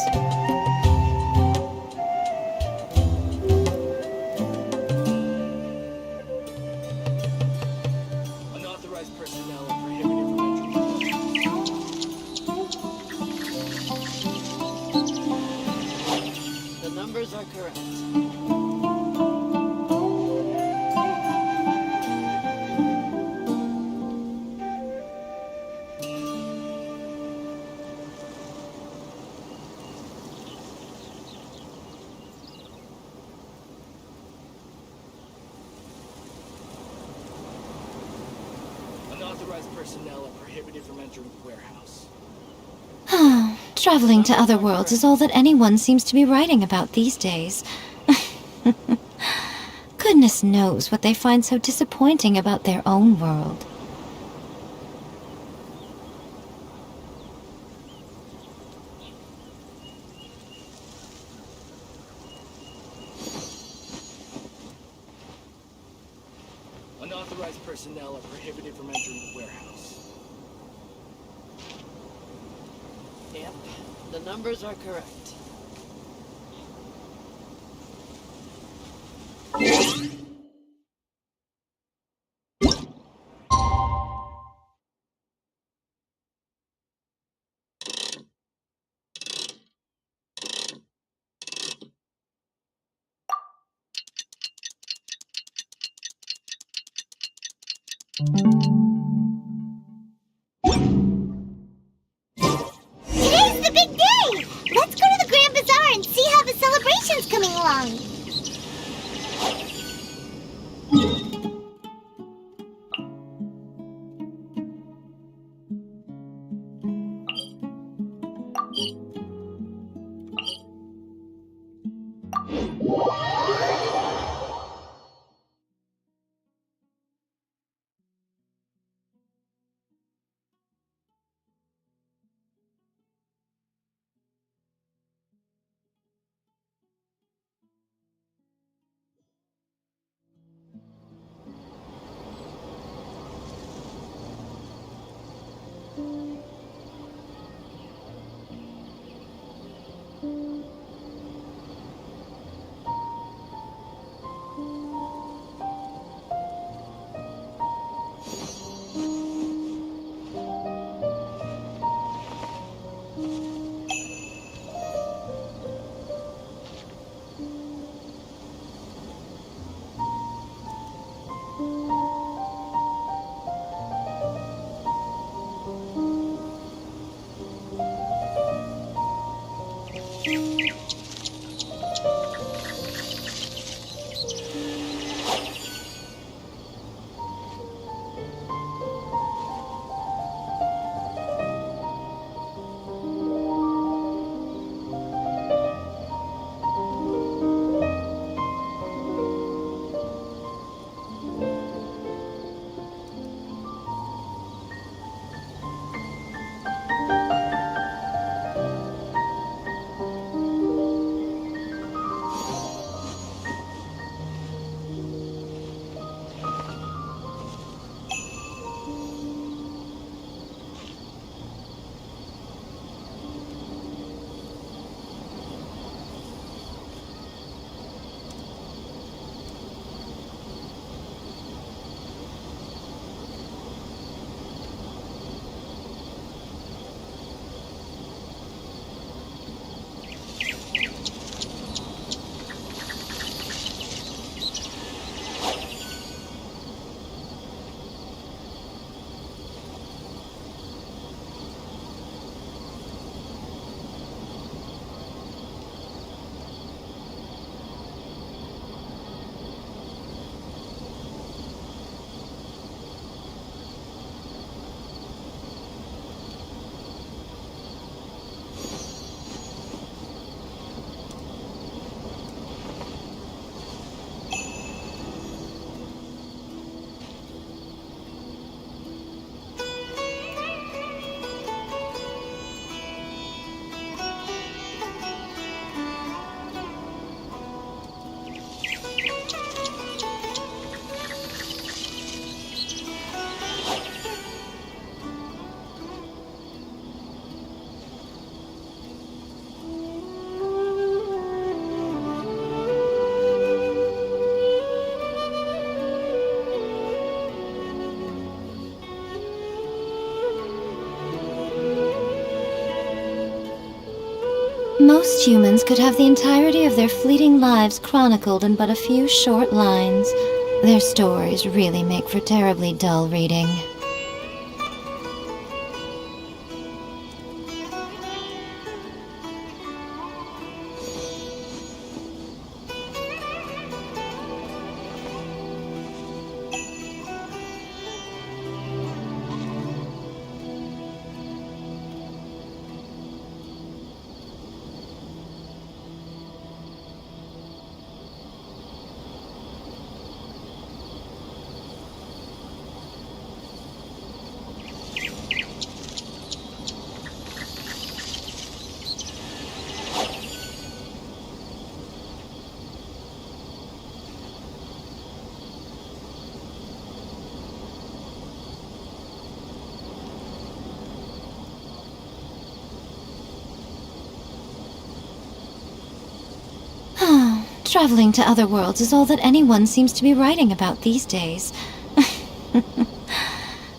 Unauthorized personnel are prohibited from entering the warehouse. The numbers are correct. Unauthorized personnel are prohibited from entering the warehouse. Traveling to other worlds is all that anyone seems to be writing about these days. Goodness knows what they find so disappointing about their own world. Unauthorized personnel are prohibited from entering the warehouse. Yep, the numbers are correct. Today's the big day! Let's go to the Grand Bazaar and see how the celebration's coming along. Most humans could have the entirety of their fleeting lives chronicled in but a few short lines. Their stories really make for terribly dull reading. Traveling to other worlds is all that anyone seems to be writing about these days.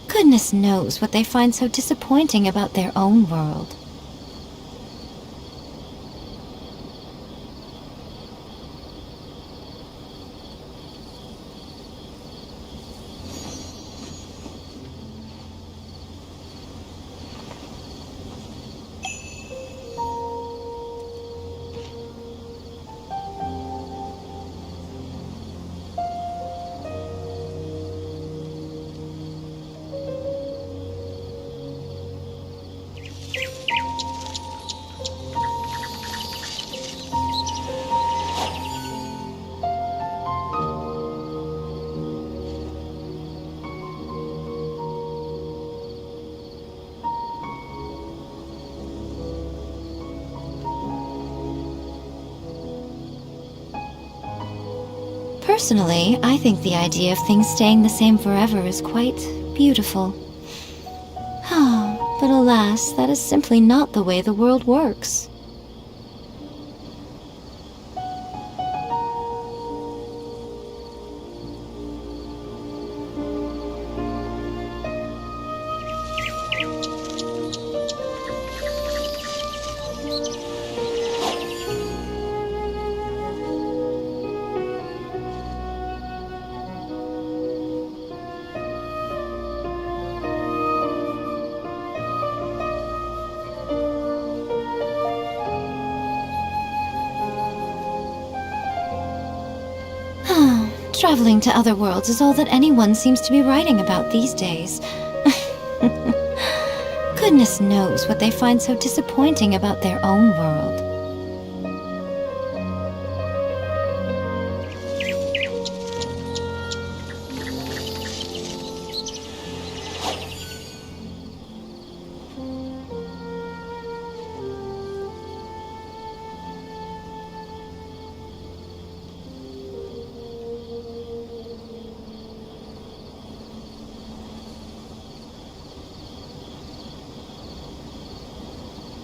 Goodness knows what they find so disappointing about their own world. Personally, I think the idea of things staying the same forever is quite beautiful. But alas, that is simply not the way the world works. Traveling to other worlds is all that anyone seems to be writing about these days. Goodness knows what they find so disappointing about their own world.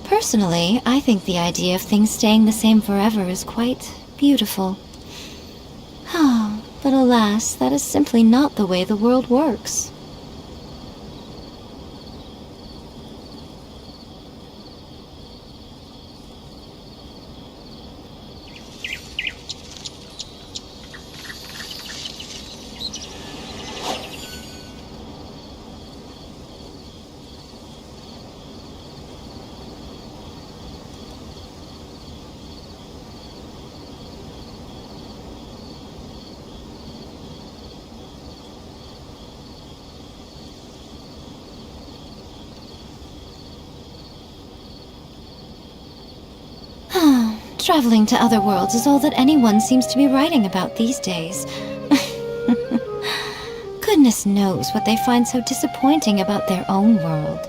Personally, I think the idea of things staying the same forever is quite beautiful. But alas, that is simply not the way the world works. Traveling to other worlds is all that anyone seems to be writing about these days. Goodness knows what they find so disappointing about their own world.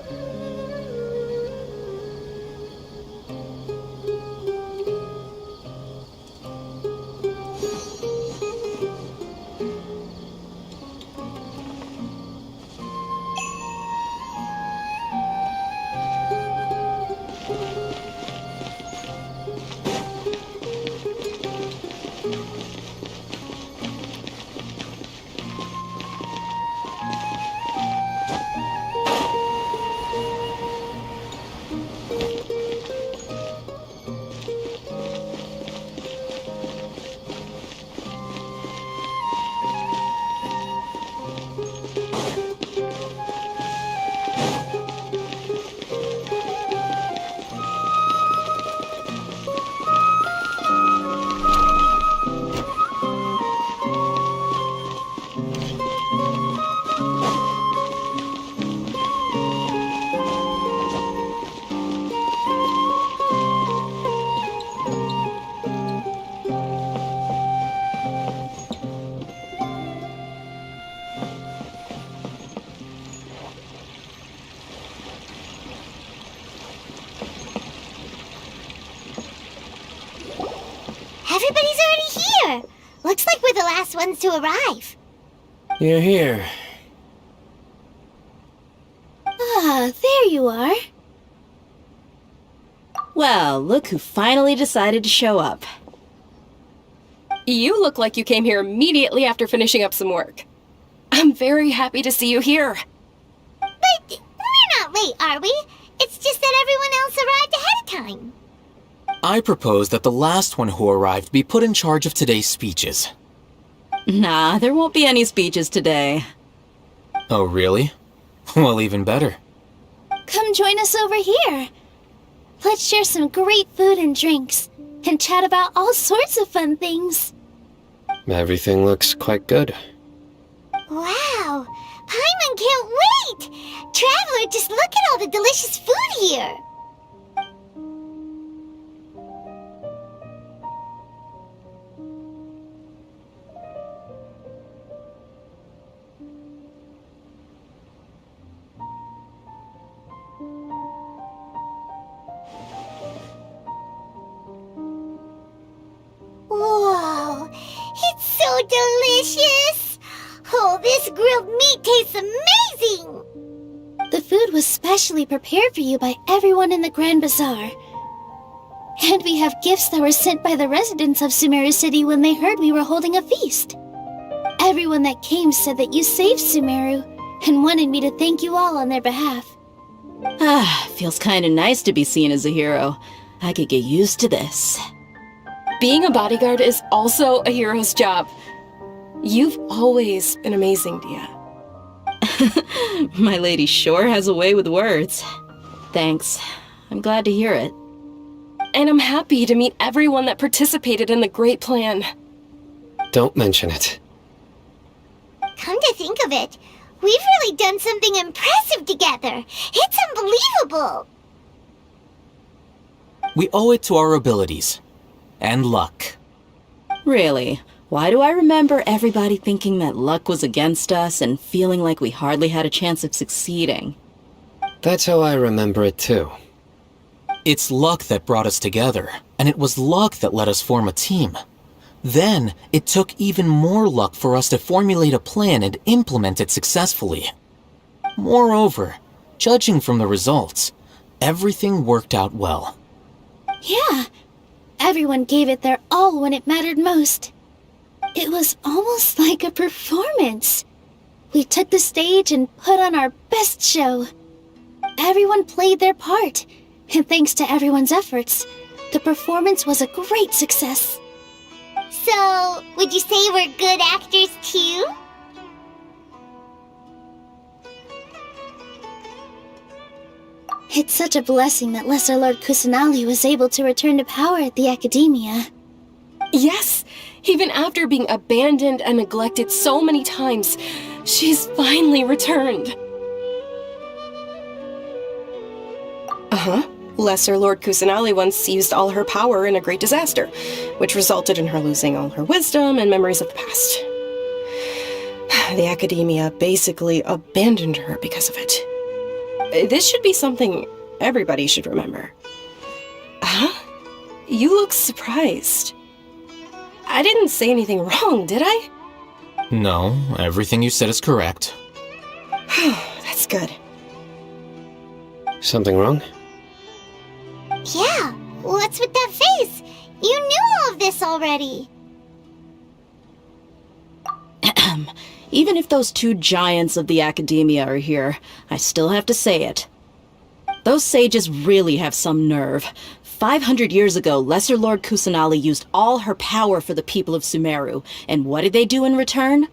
Everybody's already here. Looks like we're the last ones to arrive. You're here. Ah, there you are. Well, look who finally decided to show up. You look like you came here immediately after finishing up some work. I'm very happy to see you here. But we're not late, are we? It's just that everyone else arrived ahead of time. I propose that the last one who arrived be put in charge of today's speeches. Nah, there won't be any speeches today. Oh, really? Well, even better. Come join us over here. Let's share some great food and drinks, and chat about all sorts of fun things. Everything looks quite good. Wow! Paimon can't wait! Traveler, just look at all the delicious food here! Whoa! It's so delicious! Oh, this grilled meat tastes amazing! The food was specially prepared for you by everyone in the Grand Bazaar. And we have gifts that were sent by the residents of Sumeru City when they heard we were holding a feast. Everyone that came said that you saved Sumeru and wanted me to thank you all on their behalf. Ah, feels kinda nice to be seen as a hero. I could get used to this. Being a bodyguard is also a hero's job. You've always been amazing, Dia. My lady sure has a way with words. Thanks. I'm glad to hear it. And I'm happy to meet everyone that participated in the great plan. Don't mention it. Come to think of it, we've really done something impressive together. It's unbelievable. We owe it to our abilities. And luck. Really? Why do I remember everybody thinking that luck was against us and feeling like we hardly had a chance of succeeding? That's how I remember it too. It's luck that brought us together, and it was luck that let us form a team. Then, it took even more luck for us to formulate a plan and implement it successfully. Moreover, judging from the results, everything worked out well. Yeah, everyone gave it their all when it mattered most. It was almost like a performance. We took the stage and put on our best show. Everyone played their part, and thanks to everyone's efforts, the performance was a great success. So, would you say we're good actors too? It's such a blessing that Lesser Lord Kusanali was able to return to power at the Academia. Yes, even after being abandoned and neglected so many times, she's finally returned. Lesser Lord Kusanali once used all her power in a great disaster, which resulted in her losing all her wisdom and memories of the past. The Academia basically abandoned her because of it. This should be something everybody should remember. Huh? You look surprised. I didn't say anything wrong, did I? No, everything you said is correct. That's good. Something wrong? Yeah, what's with that face? You knew all of this already. Even if those two giants of the Academia are here, I still have to say it. Those sages really have some nerve. 500 years ago, Lesser Lord Kusanali used all her power for the people of Sumeru, and what did they do in return?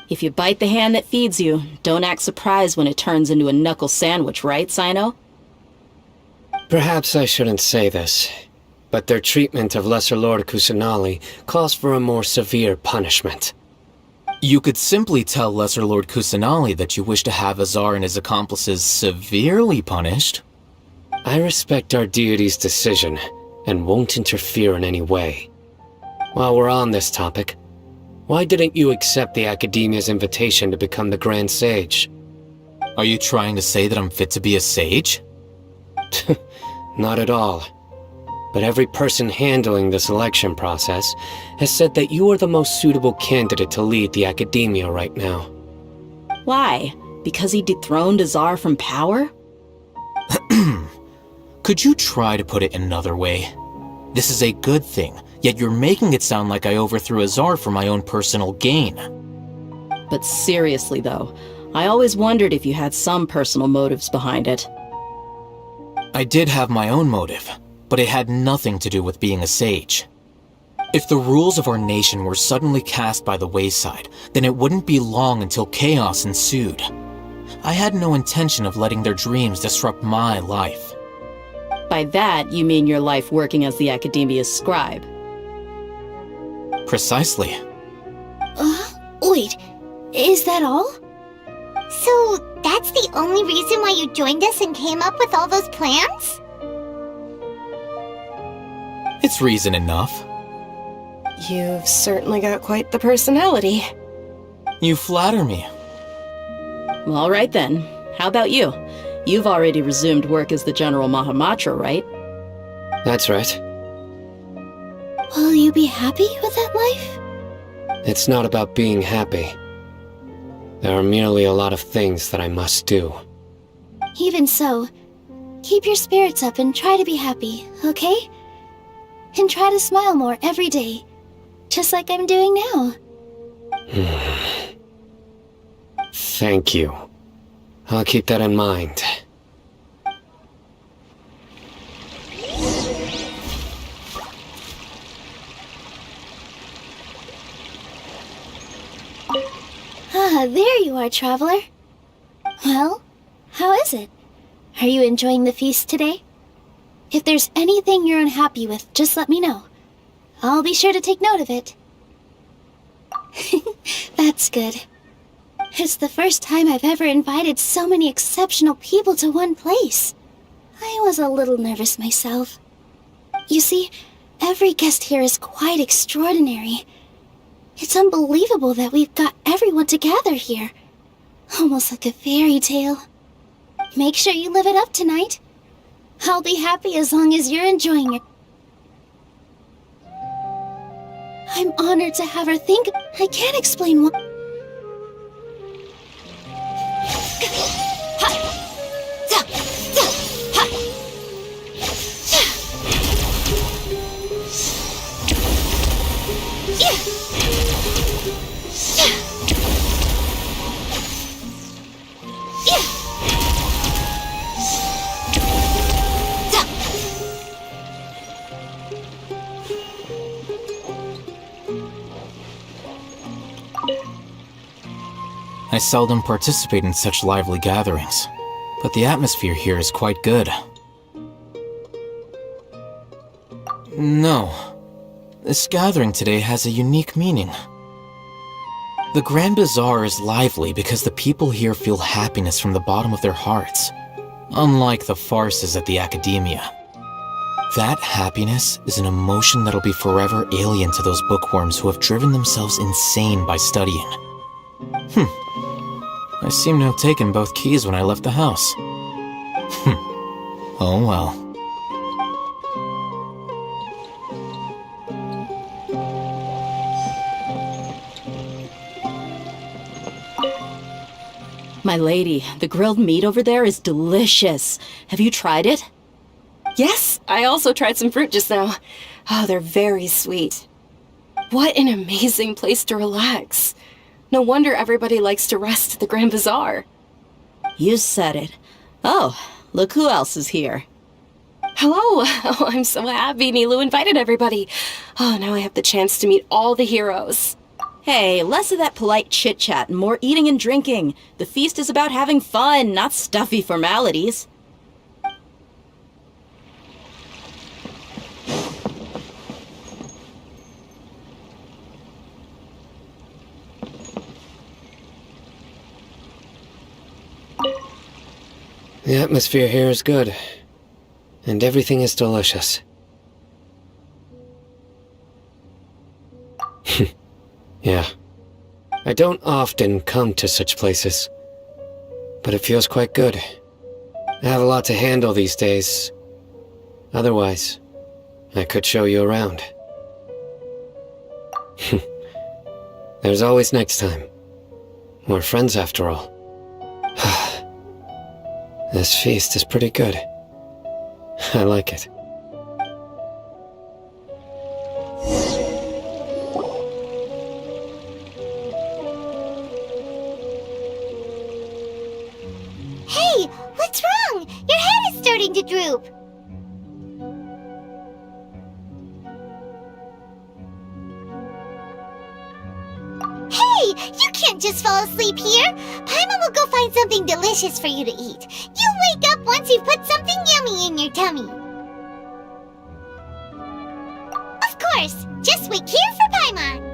If you bite the hand that feeds you, don't act surprised when it turns into a knuckle sandwich, right, Sino? Perhaps I shouldn't say this, but their treatment of Lesser Lord Kusanali calls for a more severe punishment. You could simply tell Lesser Lord Kusanali that you wish to have Azar and his accomplices severely punished. I respect our deity's decision and won't interfere in any way. While we're on this topic, why didn't you accept the Academia's invitation to become the Grand Sage? Are you trying to say that I'm fit to be a sage? Not at all. But every person handling the selection process has said that you are the most suitable candidate to lead the Academia right now. Why? Because he dethroned Azar from power? Could you try to put it another way? This is a good thing, yet you're making it sound like I overthrew Azar for my own personal gain. But seriously, though, I always wondered if you had some personal motives behind it. I did have my own motive, but it had nothing to do with being a sage. If the rules of our nation were suddenly cast by the wayside, then it wouldn't be long until chaos ensued. I had no intention of letting their dreams disrupt my life. By that, you mean your life working as the Academia's scribe. Precisely. Wait, is that all? So, that's the only reason why you joined us and came up with all those plans? It's reason enough. You've certainly got quite the personality. You flatter me. Well, all right then. How about you? You've already resumed work as the General Mahamatra, right? That's right. Will you be happy with that life? It's not about being happy. There are merely a lot of things that I must do. Even so, keep your spirits up and try to be happy, okay? And try to smile more every day, just like I'm doing now. Thank you. I'll keep that in mind. Ah, there you are, traveler. Well, how is it? Are you enjoying the feast today? If there's anything you're unhappy with, just let me know. I'll be sure to take note of it. That's good. It's the first time I've ever invited so many exceptional people to one place. I was a little nervous myself. You see, every guest here is quite extraordinary. It's unbelievable that we've got everyone together here. Almost like a fairy tale. Make sure you live it up tonight. I'll be happy as long as you're enjoying it. I'm honored to have her think. I can't explain why. I seldom participate in such lively gatherings, but the atmosphere here is quite good. No, this gathering today has a unique meaning. The Grand Bazaar is lively because the people here feel happiness from the bottom of their hearts, unlike the farces at the Academia. That happiness is an emotion that'll be forever alien to those bookworms who have driven themselves insane by studying. I seem to have taken both keys when I left the house. Oh well. My lady, the grilled meat over there is delicious. Have you tried it? Yes, I also tried some fruit just now. Oh, they're very sweet. What an amazing place to relax. No wonder everybody likes to rest at the Grand Bazaar. You said it. Oh, look who else is here. Hello! Oh, I'm so happy Nilou invited everybody. Oh, now I have the chance to meet all the heroes. Hey, less of that polite chit-chat and more eating and drinking. The feast is about having fun, not stuffy formalities. The atmosphere here is good. and everything is delicious. Yeah. I don't often come to such places, but it feels quite good. I have a lot to handle these days. Otherwise, I could show you around. There's always next time. We're friends after all. This feast is pretty good. I like it. Hey, what's wrong? Your head is starting to droop. Hey, you can't just fall asleep here. Paimon will go find something delicious for you to eat. You'll wake up once you've put something yummy in your tummy. Of course, just wait here for Paimon.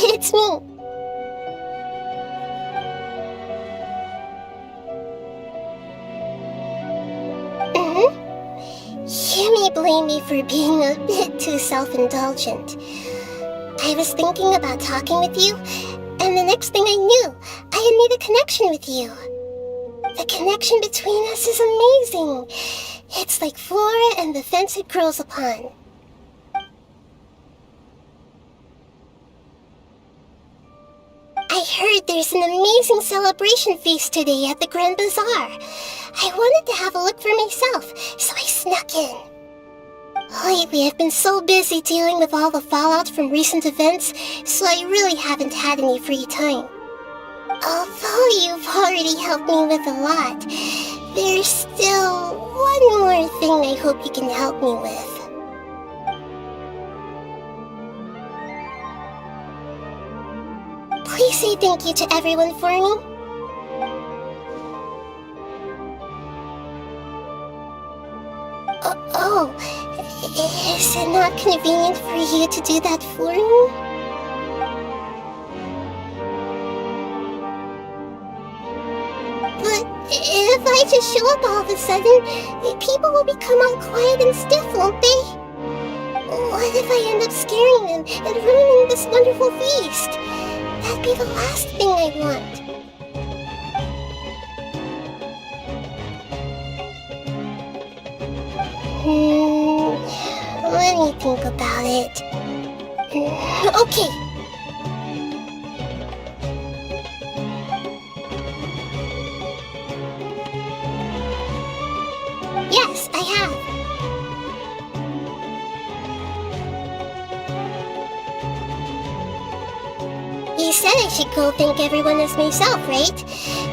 It's me. You may blame me for being a bit too self-indulgent. I was thinking about talking with you, and the next thing I knew, I had made a connection with you. The connection between us is amazing. It's like flora and the fence it grows upon. I heard there's an amazing celebration feast today at the Grand Bazaar. I wanted to have a look for myself, so I snuck in. Lately, I've been so busy dealing with all the fallout from recent events, so I really haven't had any free time. Although you've already helped me with a lot, there's still one more thing I hope you can help me with. Please say thank you to everyone for me. Is it not convenient for you to do that for me? But if I just show up all of a sudden, people will become all quiet and stiff, won't they? What if I end up scaring them and ruining this wonderful feast? That'd be the last thing I want. Let me think about it. Okay. Yes, I have. You said I should go thank everyone as myself, right?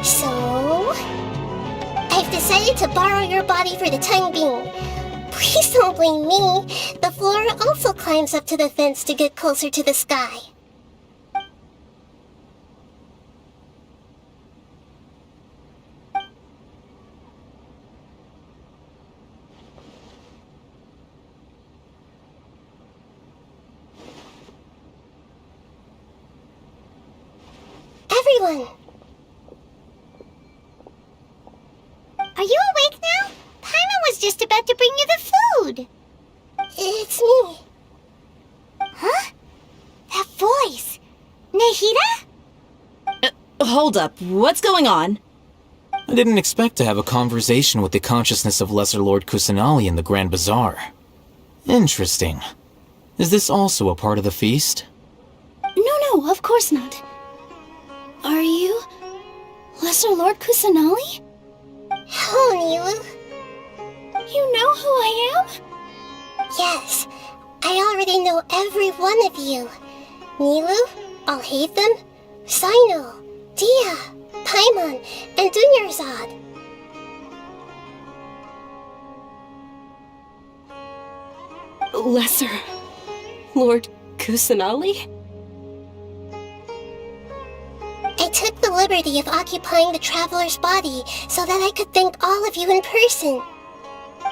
So I've decided to borrow your body for the time being. Please don't blame me. The flora also climbs up to the fence to get closer to the sky. Everyone! Are you awake now? Paimon was just about to bring you the food. It's me. Huh? That voice. Nahida? Hold up. What's going on? I didn't expect to have a conversation with the consciousness of Lesser Lord Kusanali in the Grand Bazaar. Interesting. Is this also a part of the feast? No, of course not. Are you Lesser Lord Kusanali? Hello, Nilu. You know who I am? Yes, I already know every one of you. Nilu, Alhaitham, Sino, Dia, Paimon, and Dunyarzad. Lesser Lord Kusanali? I took the liberty of occupying the traveler's body so that I could thank all of you in person.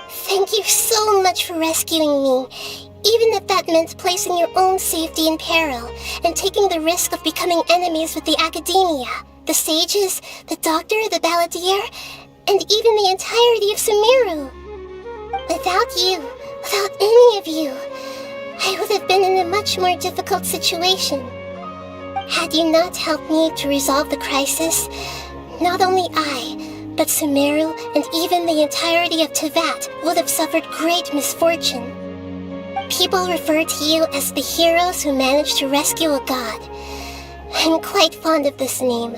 Thank you so much for rescuing me, even if that meant placing your own safety in peril and taking the risk of becoming enemies with the Academia, the sages, the doctor, the balladeer, and even the entirety of Sumeru. Without you, without any of you, I would have been in a much more difficult situation. Had you not helped me to resolve the crisis, not only I, but Sumeru and even the entirety of Teyvat would have suffered great misfortune. People refer to you as the heroes who managed to rescue a god. I'm quite fond of this name.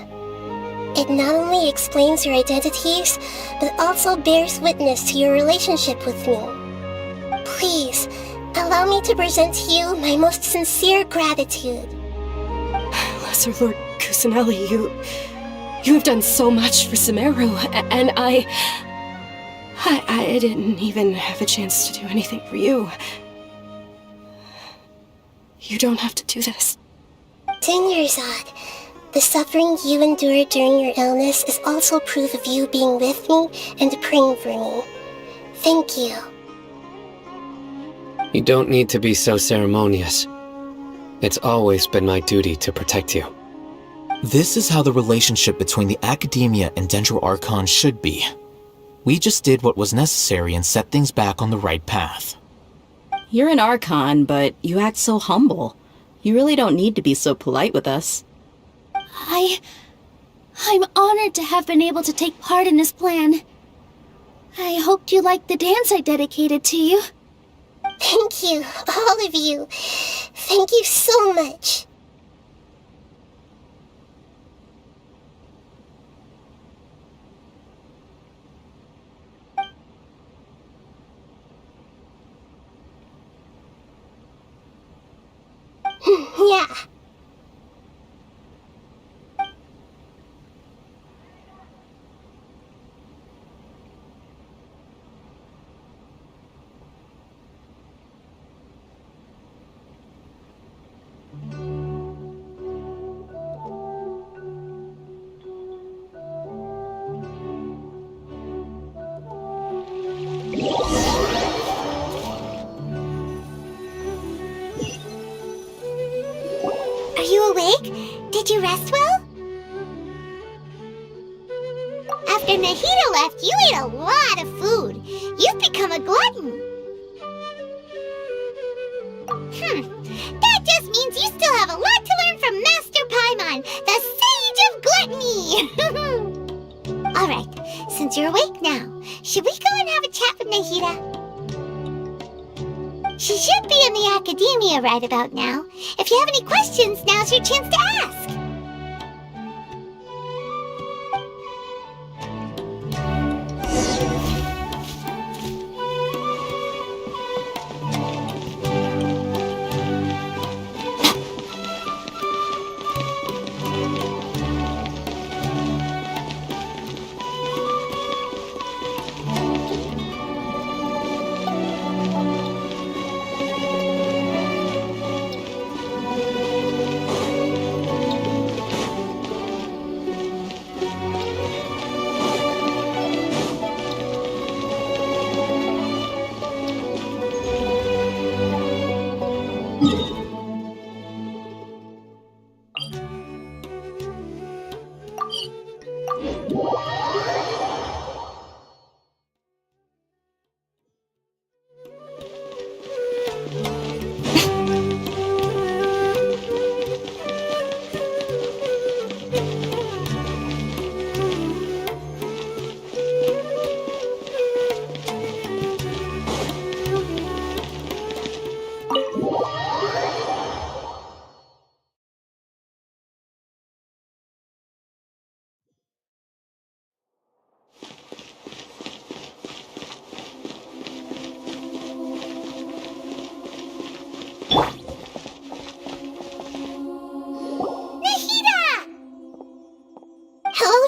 It not only explains your identities, but also bears witness to your relationship with me. Please, allow me to present to you my most sincere gratitude. Lesser Lord Kusanali, you have done so much for Sumeru, and I didn't even have a chance to do anything for you. You don't have to do this. Dinyarzad, the suffering you endured during your illness is also proof of you being with me and praying for me. Thank you. You don't need to be so ceremonious. It's always been my duty to protect you. This is how the relationship between the Academia and Dendro Archon should be. We just did what was necessary and set things back on the right path. You're an Archon, but you act so humble. You really don't need to be so polite with us. I'm honored to have been able to take part in this plan. I hoped you liked the dance I dedicated to you. Thank you, all of you. Thank you so much. Yeah. Are you awake? Did you rest well? After Nahida left, you ate a lot of food. You've become a glutton. That just means you still have a lot to learn from Master Paimon, the Sage of Gluttony. Alright, since you're awake now, should we go and have a chat with Nahida? She should be in the Academia right about now. If you have any questions, now's your chance to ask.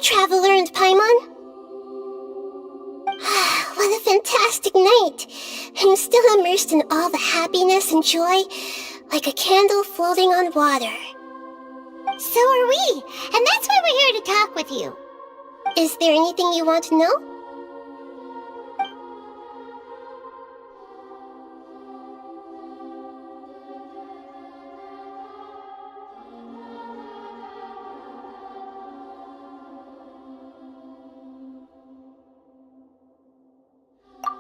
Traveler and Paimon? What a fantastic just ignite. I'm still immersed in all the happiness and joy, like a candle floating on water. So are we, and that's why we're here to talk with you. Is there anything you want to know?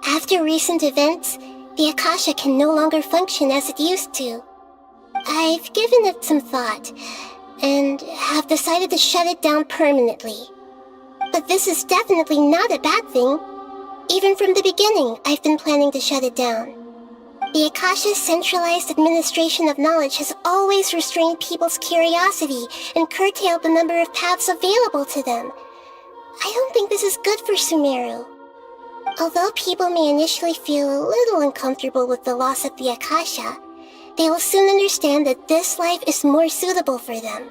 After recent events, the Akasha can no longer function as it used to. I've given it some thought, and have decided to shut it down permanently. But this is definitely not a bad thing. Even from the beginning, I've been planning to shut it down. The Akasha's centralized administration of knowledge has always restrained people's curiosity and curtailed the number of paths available to them. I don't think this is good for Sumeru. Although people may initially feel a little uncomfortable with the loss of the Akasha, they will soon understand that this life is more suitable for them.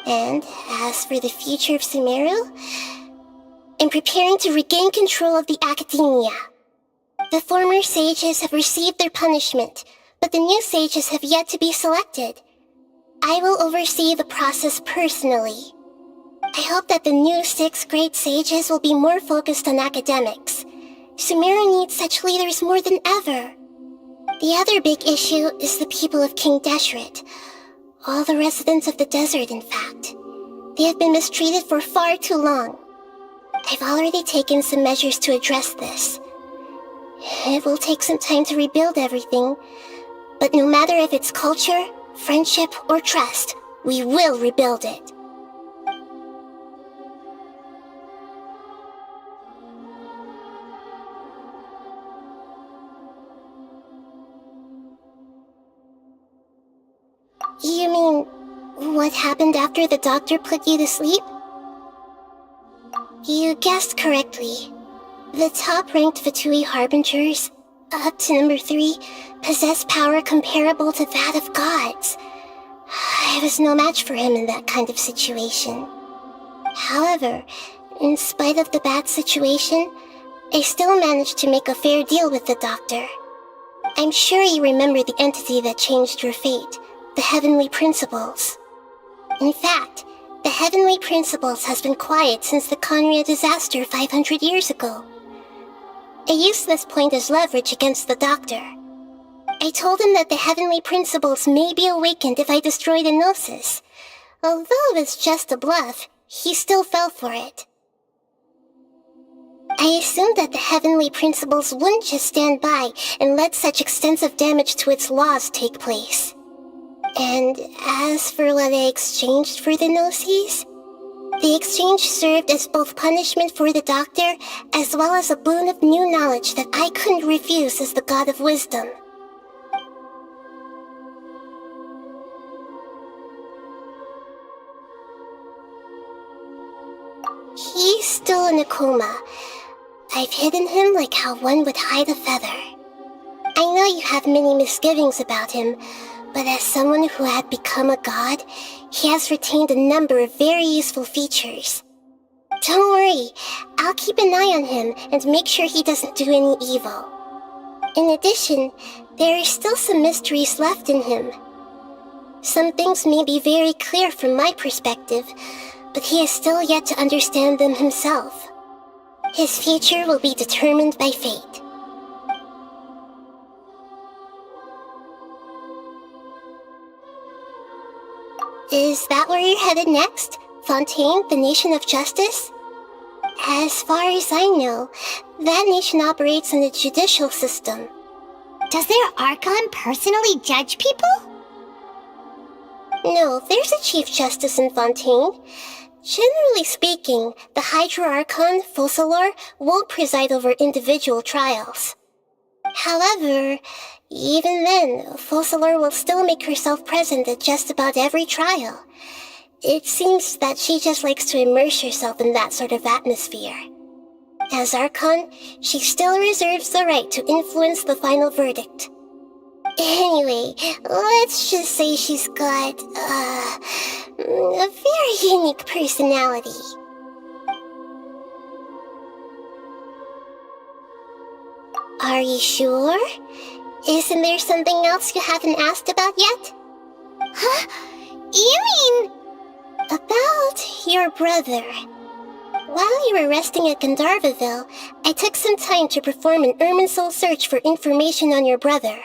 And as for the future of Sumeru, I'm preparing to regain control of the academia. The former sages have received their punishment, but the new sages have yet to be selected. I will oversee the process personally. I hope that the new 6th grade sages will be more focused on academics. Sumeru needs such leaders more than ever. The other big issue is the people of King Deshret. All the residents of the desert, in fact. They have been mistreated for far too long. I've already taken some measures to address this. It will take some time to rebuild everything, but no matter if it's culture, friendship, or trust, we will rebuild it. You mean, what happened after the doctor put you to sleep? You guessed correctly. The top-ranked Fatui Harbingers, up to number 3, possess power comparable to that of gods. I was no match for him in that kind of situation. However, in spite of the bad situation, I still managed to make a fair deal with the doctor. I'm sure you remember the entity that changed your fate. The Heavenly Principles. In fact, the Heavenly Principles has been quiet since the Conria disaster 500 years ago. I used this point as leverage against the doctor. I told him that the Heavenly Principles may be awakened if I destroy the Gnosis. Although it's just a bluff, he still fell for it. I assumed that the Heavenly Principles wouldn't just stand by and let such extensive damage to its laws take place. And as for what I exchanged for the Gnosis, the exchange served as both punishment for the doctor as well as a boon of new knowledge that I couldn't refuse as the god of wisdom. He's still in a coma. I've hidden him like how one would hide a feather. I know you have many misgivings about him, but as someone who had become a god, he has retained a number of very useful features. Don't worry, I'll keep an eye on him and make sure he doesn't do any evil. In addition, there are still some mysteries left in him. Some things may be very clear from my perspective, but he is still yet to understand them himself. His future will be determined by fate. Is that where you're headed next? Fontaine, the Nation of Justice? As far as I know, that nation operates in the judicial system. Does their Archon personally judge people? No, there's a Chief Justice in Fontaine. Generally speaking, the Hydra Archon, Focalor, won't preside over individual trials. However, even then, Focalor will still make herself present at just about every trial. It seems that she just likes to immerse herself in that sort of atmosphere. As Archon, she still reserves the right to influence the final verdict. Anyway, let's just say she's got, a very unique personality. Are you sure? Isn't there something else you haven't asked about yet? Huh? You mean... About your brother. While you were resting at Gandharvaville, I took some time to perform an Irminsul search for information on your brother.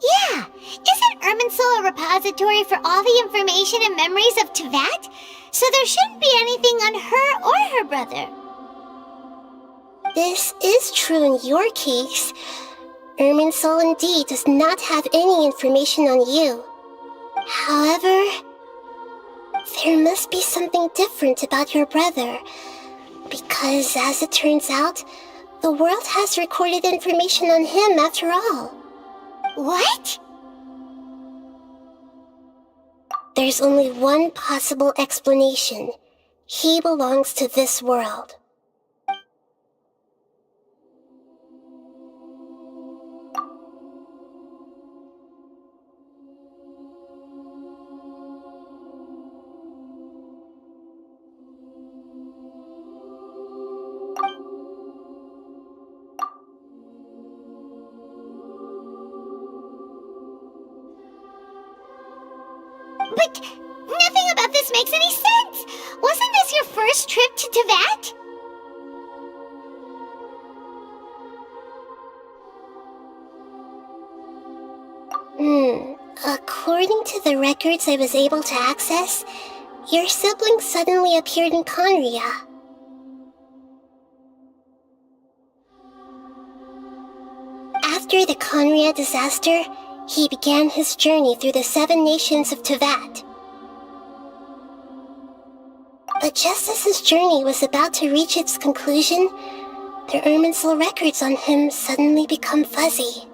Yeah! Isn't Irminsul a repository for all the information and memories of Teyvat? So there shouldn't be anything on her or her brother. This is true in your case. Irminsul indeed does not have any information on you. However, there must be something different about your brother. Because, as it turns out, the world has recorded information on him after all. What? There's only one possible explanation. He belongs to this world. But nothing about this makes any sense! Wasn't this your first trip to Teyvat? According to the records I was able to access, your sibling suddenly appeared in Conria. After the Conria disaster, he began his journey through the 7 nations of Teyvat. But just as his journey was about to reach its conclusion, the Irminsul records on him suddenly become fuzzy.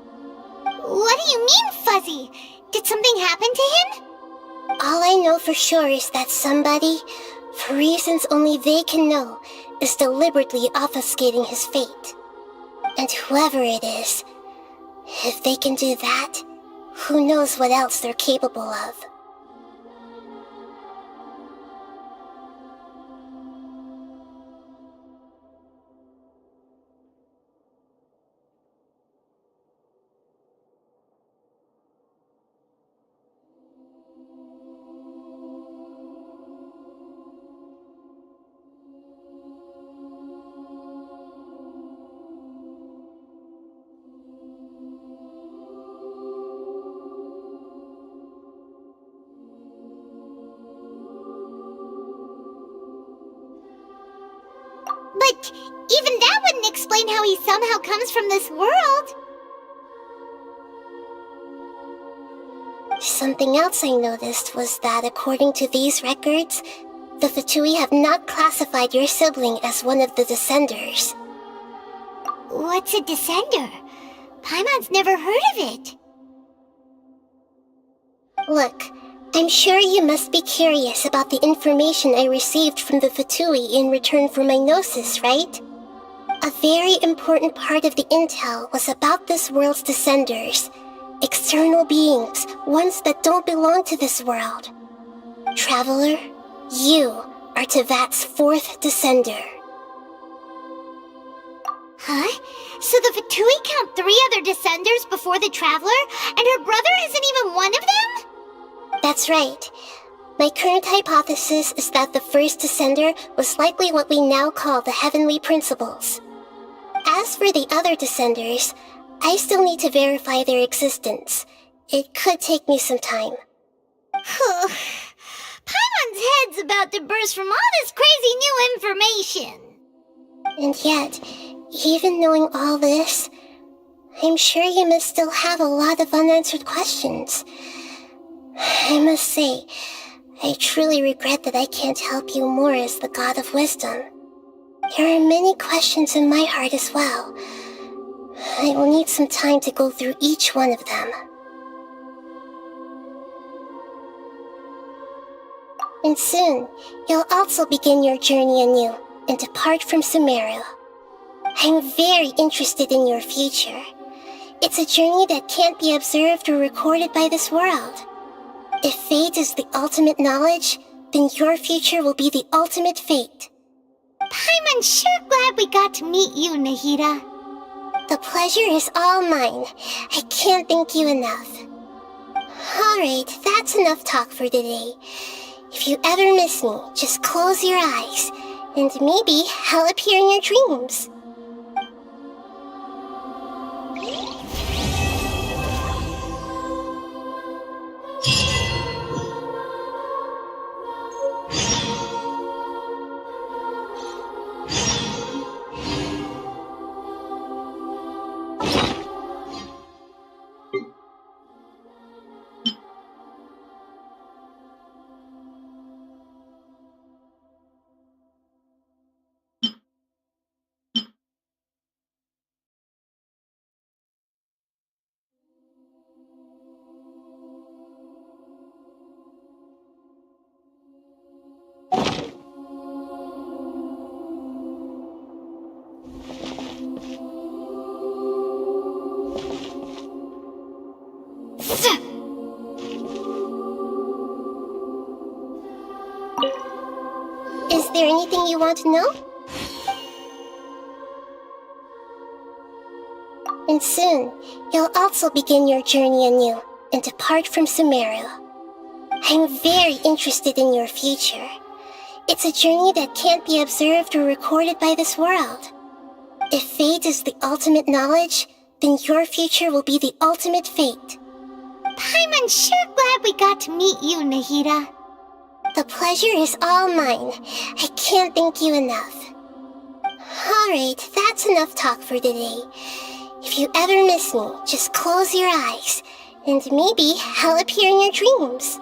What do you mean, fuzzy? Did something happen to him? All I know for sure is that somebody, for reasons only they can know, is deliberately obfuscating his fate. And whoever it is, if they can do that, who knows what else they're capable of. But even that wouldn't explain how he somehow comes from this world. Something else I noticed was that according to these records, the Fatui have not classified your sibling as one of the Descenders. What's a Descender? Paimon's never heard of it. Look, I'm sure you must be curious about the information I received from the Fatui in return for my gnosis, right? A very important part of the intel was about this world's Descenders. External beings, ones that don't belong to this world. Traveler, you are Teyvat's 4th Descender. Huh? So the Fatui count 3 other Descenders before the Traveler, and her brother isn't even one of them? That's right. My current hypothesis is that the first Descender was likely what we now call the Heavenly Principles. As for the other Descenders, I still need to verify their existence. It could take me some time. Paimon's head's about to burst from all this crazy new information. And yet, even knowing all this, I'm sure you must still have a lot of unanswered questions. I must say, I truly regret that I can't help you more as the God of Wisdom. There are many questions in my heart as well. I will need some time to go through each one of them. And soon, you'll also begin your journey anew and depart from Sumeru. I'm very interested in your future. It's a journey that can't be observed or recorded by this world. If fate is the ultimate knowledge, then your future will be the ultimate fate. Paimon's sure glad we got to meet you, Nahida. The pleasure is all mine. I can't thank you enough. Alright, that's enough talk for today. If you ever miss me, just close your eyes, and maybe I'll appear in your dreams. Is there anything you want to know? And soon, you'll also begin your journey anew and depart from Sumeru. I'm very interested in your future. It's a journey that can't be observed or recorded by this world. If fate is the ultimate knowledge, then your future will be the ultimate fate. Paimon's sure glad we got to meet you, Nahida. The pleasure is all mine. I can't thank you enough. Alright, that's enough talk for today. If you ever miss me, just close your eyes, and maybe I'll appear in your dreams.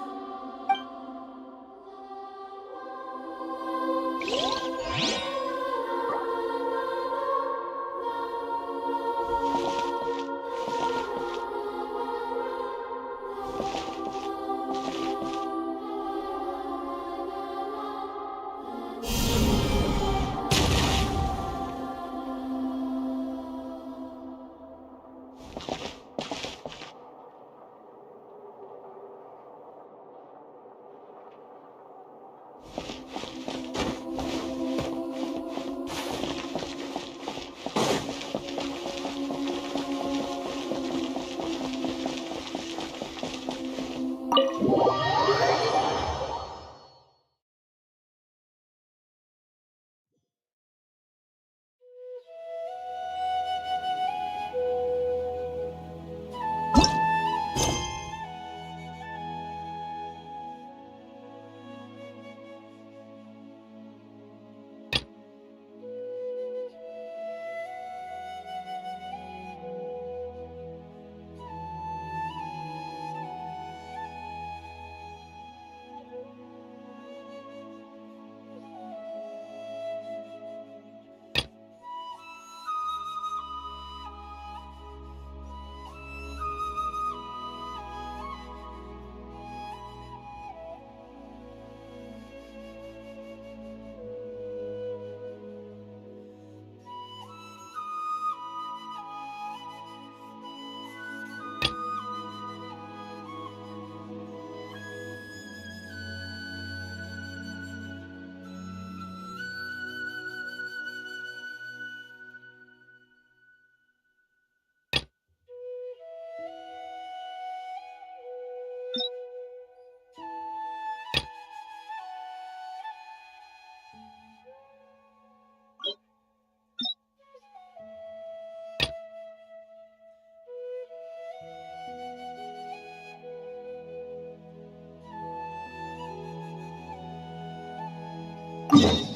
you